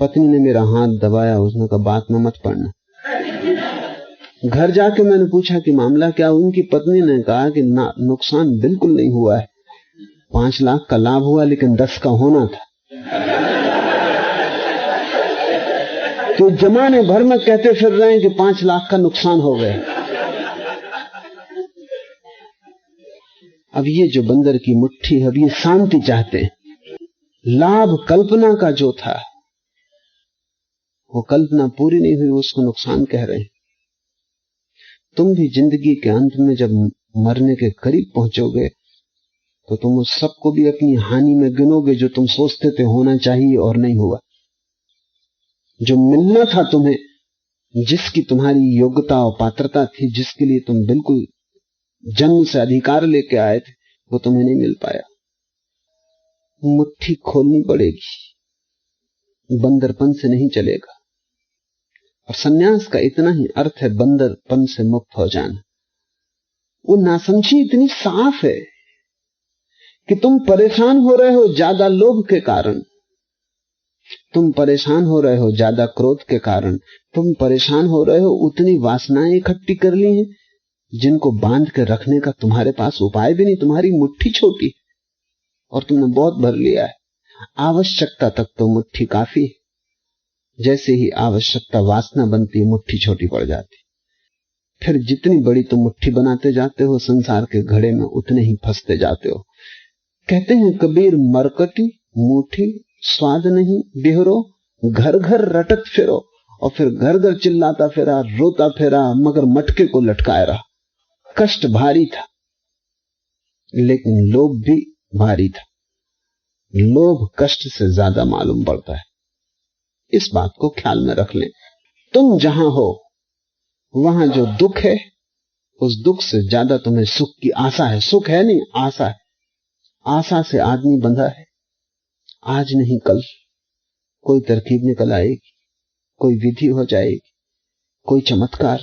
पत्नी ने मेरा हाथ दबाया, उसने कहा बात में मत पड़ना। घर जाके मैंने पूछा कि मामला क्या? उनकी पत्नी ने कहा कि ना, नुकसान बिल्कुल नहीं हुआ है, 5 लाख का लाभ हुआ लेकिन 10 का होना था। तो जमाने भर में कहते फिर रहे हैं कि 5 लाख का नुकसान हो गया। अब ये जो बंदर की मुट्ठी है, अब ये शांति चाहते हैं। लाभ कल्पना का जो था वो कल्पना पूरी नहीं हुई, उसको नुकसान कह रहे हैं। तुम भी जिंदगी के अंत में जब मरने के करीब पहुंचोगे तो तुम उस सबको भी अपनी हानि में गिनोगे जो तुम सोचते थे होना चाहिए और नहीं हुआ। जो मिलना था तुम्हें, जिसकी तुम्हारी योग्यता और पात्रता थी, जिसके लिए तुम बिल्कुल जन्म से अधिकार लेके आए थे, वो तुम्हें नहीं मिल पाया। मुट्ठी खोलनी पड़ेगी, बंदरपन से नहीं चलेगा। और सन्यास का इतना ही अर्थ है बंदरपन से मुक्त हो जाना। वो नासमझी इतनी साफ है कि तुम परेशान हो रहे हो ज्यादा लोभ के कारण, तुम परेशान हो रहे हो ज्यादा क्रोध के कारण, तुम परेशान हो रहे हो उतनी वासनाएं इकट्ठी कर ली हैं जिनको बांध के रखने का तुम्हारे पास उपाय भी नहीं। तुम्हारी मुट्ठी छोटी और तुमने बहुत भर लिया है। आवश्यकता तक तो मुट्ठी काफी है, जैसे ही आवश्यकता वासना बनती है मुट्ठी छोटी पड़ जाती। फिर जितनी बड़ी तुम मुट्ठी बनाते जाते हो, संसार के घड़े में उतने ही फंसते जाते हो। कहते हैं कबीर मरकटी मुट्ठी स्वाद नहीं बिहरो, घर घर रटत फिरो। और फिर घर घर चिल्लाता फिरा, रोता फिरा, मगर मटके को लटकाए रहा। कष्ट भारी था लेकिन लोभ भी भारी था। लोभ कष्ट से ज्यादा मालूम पड़ता है, इस बात को ख्याल में रख लें। तुम जहां हो वहां जो दुख है, उस दुख से ज्यादा तुम्हें सुख की आशा है। सुख है नहीं, आशा है। आशा से आदमी बंधा है। आज नहीं कल कोई तरकीब निकल आएगी, कोई विधि हो जाएगी, कोई चमत्कार,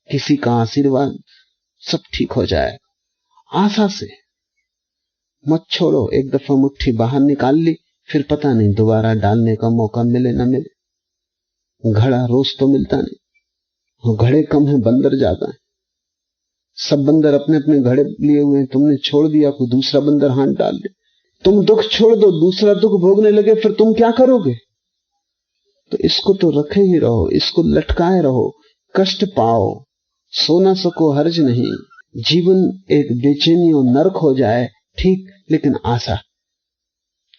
किसी का आशीर्वाद, सब ठीक हो जाए। आशा से मत छोड़ो। एक दफा मुट्ठी बाहर निकाल ली, फिर पता नहीं दोबारा डालने का मौका मिले न मिले। घड़ा रोज तो मिलता नहीं, घड़े कम है, बंदर ज्यादा है। सब बंदर अपने अपने घड़े लिए हुए हैं, तुमने छोड़ दिया, कोई दूसरा बंदर हाथ डाल दे। तुम दुख छोड़ दो, दूसरा दुख भोगने लगे, फिर तुम क्या करोगे? तो इसको तो रखे ही रहो, इसको लटकाए रहो, कष्ट पाओ, सो ना सको हर्ज नहीं। जीवन एक बेचैनी और नरक हो जाए ठीक, लेकिन आशा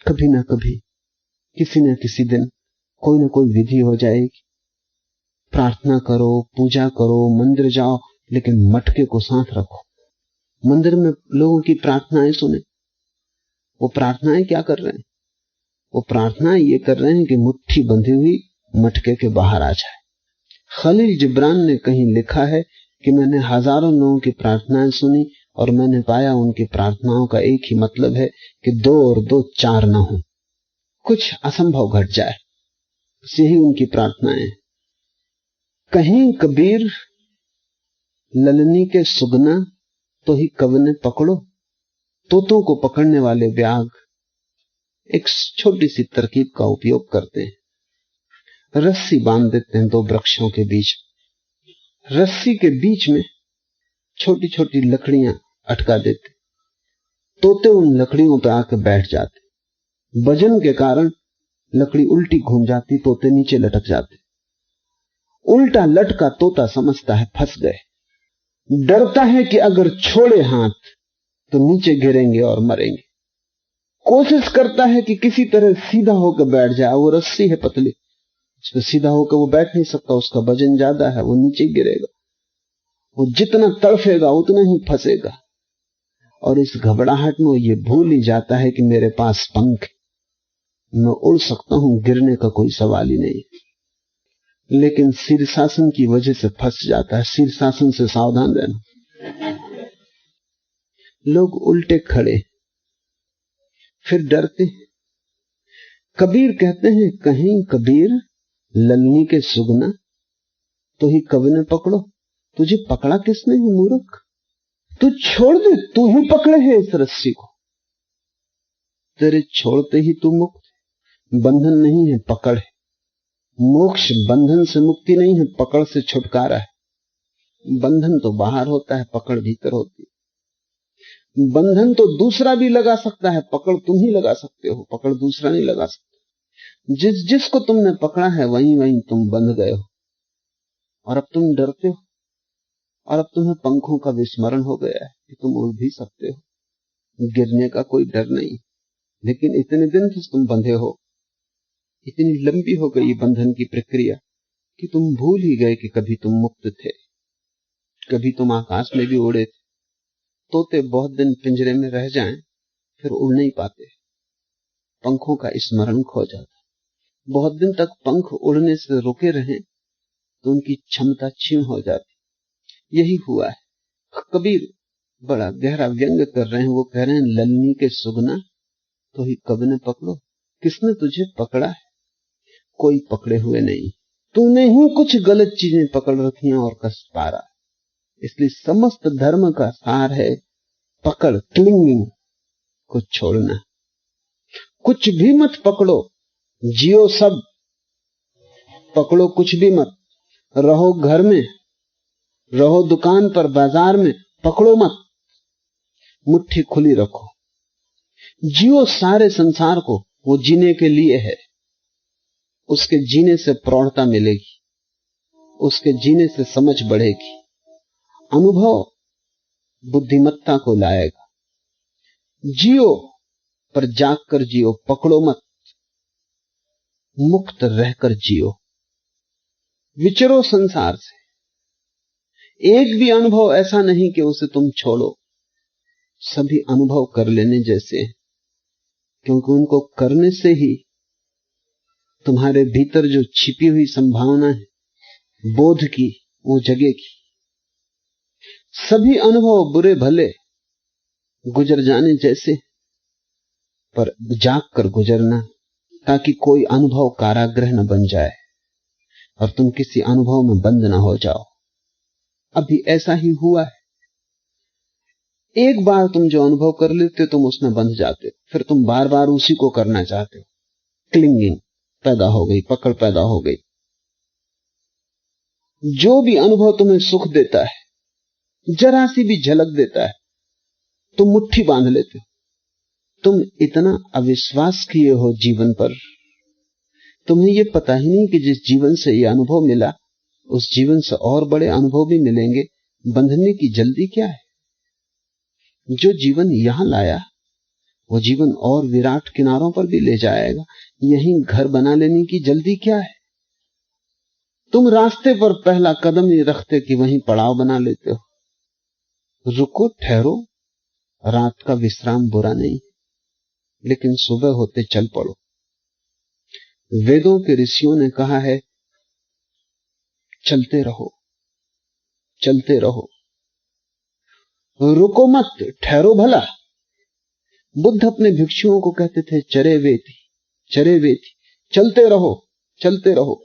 कभी ना कभी, किसी न किसी दिन कोई ना कोई विधि हो जाएगी। प्रार्थना करो, पूजा करो, मंदिर जाओ, लेकिन मटके को साथ रखो। मंदिर में लोगों की प्रार्थनाएं सुने। वो प्रार्थनाएं क्या कर रहे हैं? वो प्रार्थनाएं ये कर रहे हैं कि मुट्ठी बंधी हुई मटके के बाहर आ जाए। खलील जिब्रान ने कहीं लिखा है कि मैंने हजारों लोगों की प्रार्थनाएं सुनी और मैंने पाया उनकी प्रार्थनाओं का एक ही मतलब है कि 2 और 2 4 ना हो, कुछ असंभव घट जाए, यही उनकी प्रार्थनाएं। कहीं कबीर ललनी के सुगना तो ही कवने पकड़ो। तोतों को पकड़ने वाले व्याग एक छोटी सी तरकीब का उपयोग करते हैं। रस्सी बांध देते हैं 2 वृक्षों के बीच। रस्सी के बीच में छोटी छोटी लकड़ियां अटका देते, तोते उन लकड़ियों पर आकर बैठ जाते। वजन के कारण लकड़ी उल्टी घूम जाती, तोते नीचे लटक जाते। उल्टा लटका तोता समझता है फंस गए, डरता है कि अगर छोड़े हाथ तो नीचे गिरेंगे और मरेंगे। कोशिश करता है कि किसी तरह सीधा होकर बैठ जाए। वो रस्सी है पतली, उस पर सीधा होकर वो बैठ नहीं सकता, उसका वजन ज्यादा है, वो नीचे गिरेगा। वो जितना तड़फेगा उतना ही फंसेगा। और इस घबराहट में वो ये भूल ही जाता है कि मेरे पास पंख है, मैं उड़ सकता हूं, गिरने का कोई सवाल ही नहीं। लेकिन शीर्षासन की वजह से फंस जाता है। शीर्षासन से सावधान रहना। लोग उल्टे खड़े फिर डरते हैं। कबीर कहते हैं, कहीं कबीर ललनी के सुगना तो ही कब ने पकड़ो। तुझे पकड़ा किसने है मूर्ख? तू छोड़ दे, तू ही पकड़े है इस रस्सी को। तेरे छोड़ते ही तू मुक्त। बंधन नहीं है, पकड़ है। मोक्ष बंधन से मुक्ति नहीं है, पकड़ से छुटकारा है। बंधन तो बाहर होता है, पकड़ भीतर होती है। बंधन तो दूसरा भी लगा सकता है, पकड़ तुम ही लगा सकते हो, पकड़ दूसरा नहीं लगा सकता। जिसको तुमने पकड़ा है वहीं वहीं तुम बंध गए हो। और अब तुम डरते हो, और अब तुम्हें पंखों का विस्मरण हो गया है कि तुम उड़ भी सकते हो। गिरने का कोई डर नहीं। लेकिन इतने दिन से तुम बंधे हो, इतनी लंबी हो गई बंधन की प्रक्रिया कि तुम भूल ही गए कि कभी तुम मुक्त थे, कभी तुम आकाश में भी उड़े थे। तोते बहुत दिन पिंजरे में रह जाएं फिर उड़ नहीं पाते, पंखों का स्मरण खो जाता। बहुत दिन तक पंख उड़ने से रुके रहें तो उनकी क्षमता क्षीण हो जाती। यही हुआ है। कबीर बड़ा गहरा व्यंग कर रहे हैं। वो कह रहे हैं, ललनी के सुगना तो ही कब ने पकड़ो। किसने तुझे पकड़ा है? कोई पकड़े हुए नहीं, तूने ही कुछ गलत चीजें पकड़ रखी हैं और कष्ट पा रहा है। इसलिए समस्त धर्म का सार है पकड़, क्लिंगिंग को छोड़ना। कुछ भी मत पकड़ो, जियो सब, पकड़ो कुछ भी मत। रहो घर में, रहो दुकान पर, बाजार में, पकड़ो मत। मुट्ठी खुली रखो, जियो सारे संसार को। वो जीने के लिए है। उसके जीने से प्रौढ़ता मिलेगी, उसके जीने से समझ बढ़ेगी, अनुभव बुद्धिमत्ता को लाएगा। जियो पर जाग कर जियो, पकड़ो मत, मुक्त रहकर जियो, विचरो संसार से। एक भी अनुभव ऐसा नहीं कि उसे तुम छोड़ो। सभी अनुभव कर लेने जैसे हैं, क्योंकि उनको करने से ही तुम्हारे भीतर जो छिपी हुई संभावना है बोध की, वो जगेगी। सभी अनुभव बुरे भले गुजर जाने जैसे, पर जाग कर गुजरना, ताकि कोई अनुभव कारागृह न बन जाए और तुम किसी अनुभव में बंद न हो जाओ। अभी ऐसा ही हुआ है। एक बार तुम जो अनुभव कर लेते हो तुम उसमें बंध जाते हो, फिर तुम बार बार उसी को करना चाहते हो। क्लिंगिंग पैदा हो गई, पकड़ पैदा हो गई। जो भी अनुभव तुम्हें सुख देता है, जरा सी भी झलक देता है, तुम मुट्ठी बांध लेते हो। तुम इतना अविश्वास किए हो जीवन पर, तुम्हें यह पता ही नहीं कि जिस जीवन से यह अनुभव मिला उस जीवन से और बड़े अनुभव भी मिलेंगे। बंधने की जल्दी क्या है? जो जीवन यहां लाया वो जीवन और विराट किनारों पर भी ले जाएगा। यहीं घर बना लेने की जल्दी क्या है? तुम रास्ते पर पहला कदम नहीं रखते कि वहीं पड़ाव बना लेते हो। रुको, ठहरो। रात का विश्राम बुरा नहीं, लेकिन सुबह होते चल पड़ो। वेदों के ऋषियों ने कहा है, चलते रहो, चलते रहो, रुको मत, ठहरो भला। बुद्ध अपने भिक्षुओं को कहते थे, चरे वेति, चरे वेति, चलते रहो, चलते रहो।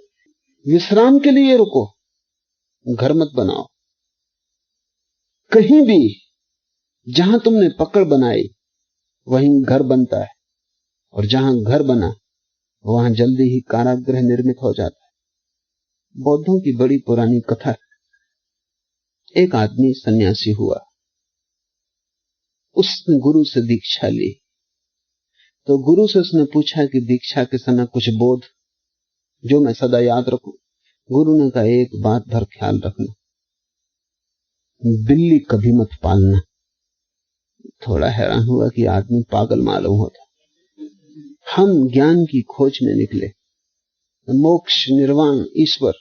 विश्राम के लिए रुको, घर मत बनाओ। कहीं भी जहां तुमने पकड़ बनाई वहीं घर बनता है, और जहां घर बना वहां जल्दी ही कारागृह निर्मित हो जाता है। बौद्धों की बड़ी पुरानी कथा है। एक आदमी सन्यासी हुआ, उसने गुरु से दीक्षा ली। तो गुरु से उसने पूछा कि दीक्षा के समय कुछ बोध जो मैं सदा याद रखूं। गुरु ने कहा, एक बात भर ख्याल रखना, बिल्ली कभी मत पालना। थोड़ा हैरान हुआ कि आदमी पागल मालूम होता। हम ज्ञान की खोज में निकले, मोक्ष, निर्वाण, ईश्वर,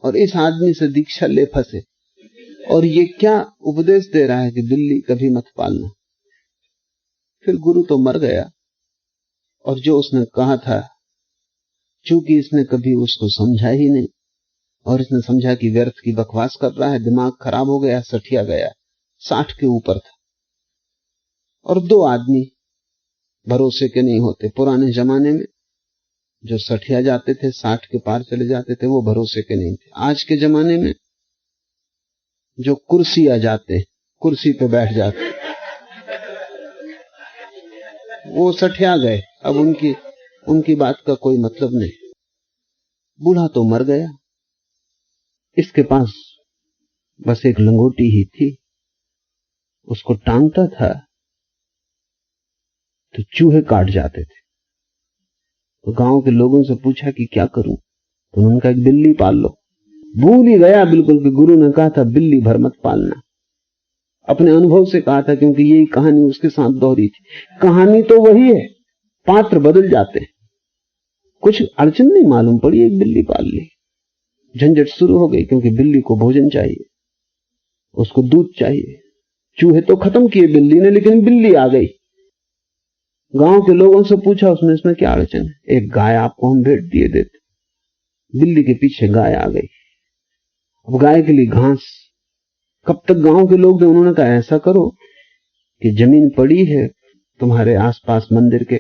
और इस आदमी से दीक्षा ले फंसे, और ये क्या उपदेश दे रहा है कि बिल्ली कभी मत पालना। फिर गुरु तो मर गया, और जो उसने कहा था, चूंकि इसने कभी उसको समझा ही नहीं, और इसने समझा कि व्यर्थ की बकवास कर रहा है, दिमाग खराब हो गया, सठिया गया, 60 के ऊपर था। और 2 आदमी भरोसे के नहीं होते। पुराने जमाने में जो सठिया जाते थे, 60 के पार चले जाते थे, वो भरोसे के नहीं थे। आज के जमाने में जो कुर्सी आ जाते, कुर्सी पे बैठ जाते, वो सठिया गए, अब उनकी बात का कोई मतलब नहीं। बूढ़ा तो मर गया, इसके पास बस एक लंगोटी ही थी, उसको टांगता था तो चूहे काट जाते थे। तो गांव के लोगों से पूछा कि क्या करूं, तो उन्होंने कहा बिल्ली पाल लो। भूल ही गया बिल्कुल कि गुरु ने कहा था बिल्ली भर मत पालना। अपने अनुभव से कहा था, क्योंकि यही कहानी उसके साथ दोहरी थी। कहानी तो वही है, पात्र बदल जाते। कुछ अड़चन नहीं मालूम पड़ी, एक बिल्ली पाल ली, झंझट शुरू हो गई, क्योंकि बिल्ली को भोजन चाहिए, उसको दूध चाहिए। चूहे तो खत्म किए बिल्ली ने, लेकिन बिल्ली आ गई। गांव के लोगों से पूछा उसने, इसमें क्या अड़चन है, एक गाय आपको हम भेंट दिए देते। बिल्ली के पीछे गाय आ गई। अब गाय के लिए घास कब तक गांव के लोग थे। उन्होंने कहा ऐसा करो कि जमीन पड़ी है तुम्हारे आसपास मंदिर के,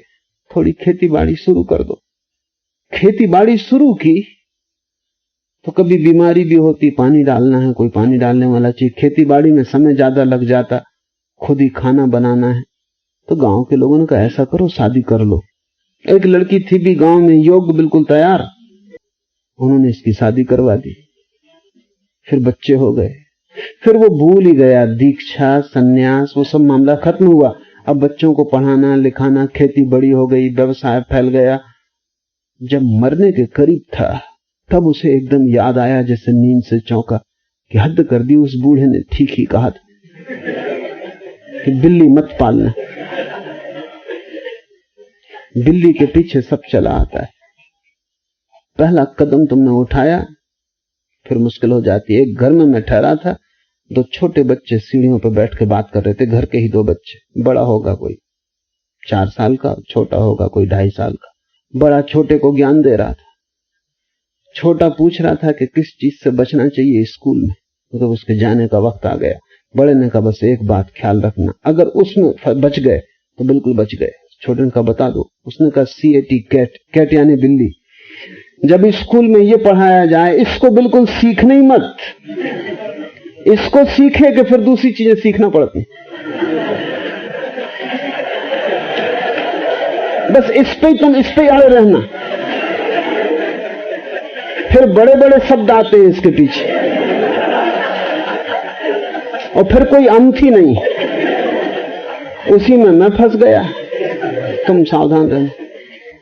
थोड़ी खेती बाड़ी शुरू कर दो। खेती बाड़ी शुरू की तो कभी बीमारी भी होती, पानी डालना है, कोई पानी डालने वाला चाहिए, खेती बाड़ी में समय ज्यादा लग जाता, खुद ही खाना बनाना है। तो गांव के लोगों ने कहा ऐसा करो शादी कर लो। एक लड़की थी भी गांव में, योग्य, बिल्कुल तैयार, उन्होंने इसकी शादी करवा दी। फिर बच्चे हो गए। फिर वो भूल ही गया दीक्षा, सन्यास, वो सब मामला खत्म हुआ। अब बच्चों को पढ़ाना लिखाना, खेती बड़ी हो गई, व्यवसाय फैल गया। जब मरने के करीब था तब उसे एकदम याद आया, जैसे नींद से चौंका, कि हद कर दी, उस बूढ़े ने ठीक ही कहा था कि बिल्ली मत पालना। बिल्ली के पीछे सब चला आता है। पहला कदम तुमने उठाया, फिर मुश्किल हो जाती है। एक घर में मैं ठहरा था, 2 छोटे बच्चे सीढ़ियों पर बैठ के बात कर रहे थे, घर के ही 2 बच्चे। बड़ा होगा कोई 4 साल का, छोटा होगा कोई 2.5 साल का। बड़ा छोटे को ज्ञान दे रहा था। छोटा पूछ रहा था कि किस चीज से बचना चाहिए स्कूल में, तो उसके जाने का वक्त आ गया। बड़े ने कहा बस एक बात ख्याल रखना, अगर उसमें बच गए तो बिल्कुल बच गए। छोटे ने कहा बता दो। उसने कहा CAT, कैट यानी बिल्ली। जब स्कूल में ये पढ़ाया जाए, इसको बिल्कुल सीखने ही मत। इसको सीखे कि फिर दूसरी चीजें सीखना पड़ती। बस इस पे अड़े रहना। फिर बड़े बड़े शब्द आते हैं इसके पीछे, और फिर कोई अंत ही नहीं। उसी में मैं फंस गया। तुम सावधान रहना।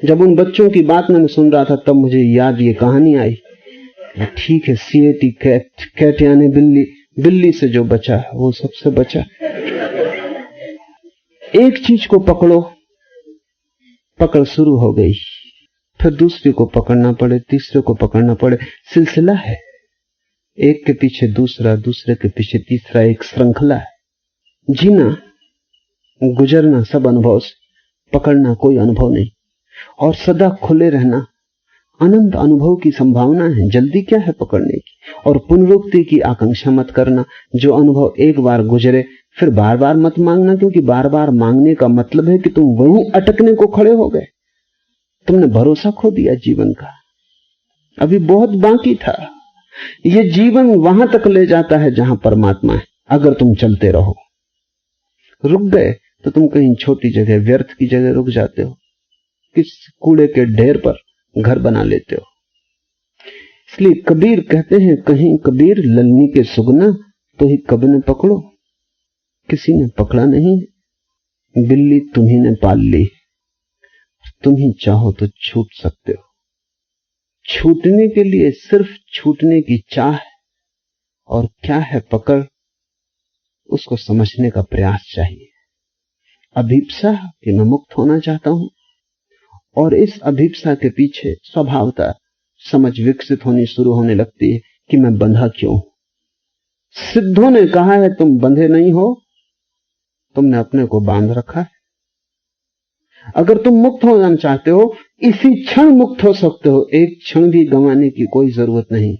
जब उन बच्चों की बात मैंने सुन रहा था, तब मुझे याद ये कहानी आई। ठीक है, CAT, कैट यानी बिल्ली। बिल्ली से जो बचा वो सबसे बचा। एक चीज को पकड़ो, पकड़ शुरू हो गई, फिर दूसरी को पकड़ना पड़े, तीसरे को पकड़ना पड़े। सिलसिला है, एक के पीछे दूसरा, दूसरे के पीछे तीसरा, एक श्रृंखला है। जीना, गुजरना सब अनुभव से, पकड़ना कोई अनुभव नहीं। और सदा खुले रहना, अनंत अनुभव की संभावना है। जल्दी क्या है पकड़ने की। और पुनरुक्ति की आकांक्षा मत करना। जो अनुभव एक बार गुजरे फिर बार बार मत मांगना, क्योंकि बार बार मांगने का मतलब है कि तुम वहीं अटकने को खड़े हो गए। तुमने भरोसा खो दिया जीवन का। अभी बहुत बाकी था। ये जीवन वहां तक ले जाता है जहां परमात्मा है। अगर तुम चलते रहो, रुक गए तो तुम कहीं छोटी जगह, व्यर्थ की जगह रुक जाते हो, किस कूड़े के ढेर पर घर बना लेते हो। इसलिए कबीर कहते हैं, कहीं कबीर ललनी के सुगना तो ही कब न पकड़ो। किसी ने पकड़ा नहीं, बिल्ली तुम्ही ने पाल ली। तुम ही चाहो तो छूट सकते हो। छूटने के लिए सिर्फ छूटने की चाह है, और क्या है पकड़, उसको समझने का प्रयास चाहिए। अभीप्सा कि मैं मुक्त होना चाहता हूं, और इस अभीप्सा के पीछे स्वभावतः समझ विकसित होनी शुरू होने लगती है कि मैं बंधा क्यों हूं। सिद्धों ने कहा है तुम बंधे नहीं हो, तुमने अपने को बांध रखा है। अगर तुम मुक्त होना चाहते हो, इसी क्षण मुक्त हो सकते हो, एक क्षण भी गंवाने की कोई जरूरत नहीं।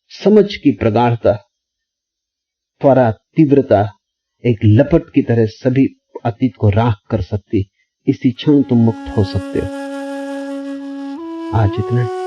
समझ की प्रगाढ़ता, त्वरा, तीव्रता एक लपट की तरह सभी अतीत को राख कर सकती। इसी क्षण तुम मुक्त हो सकते हो। आज इतना।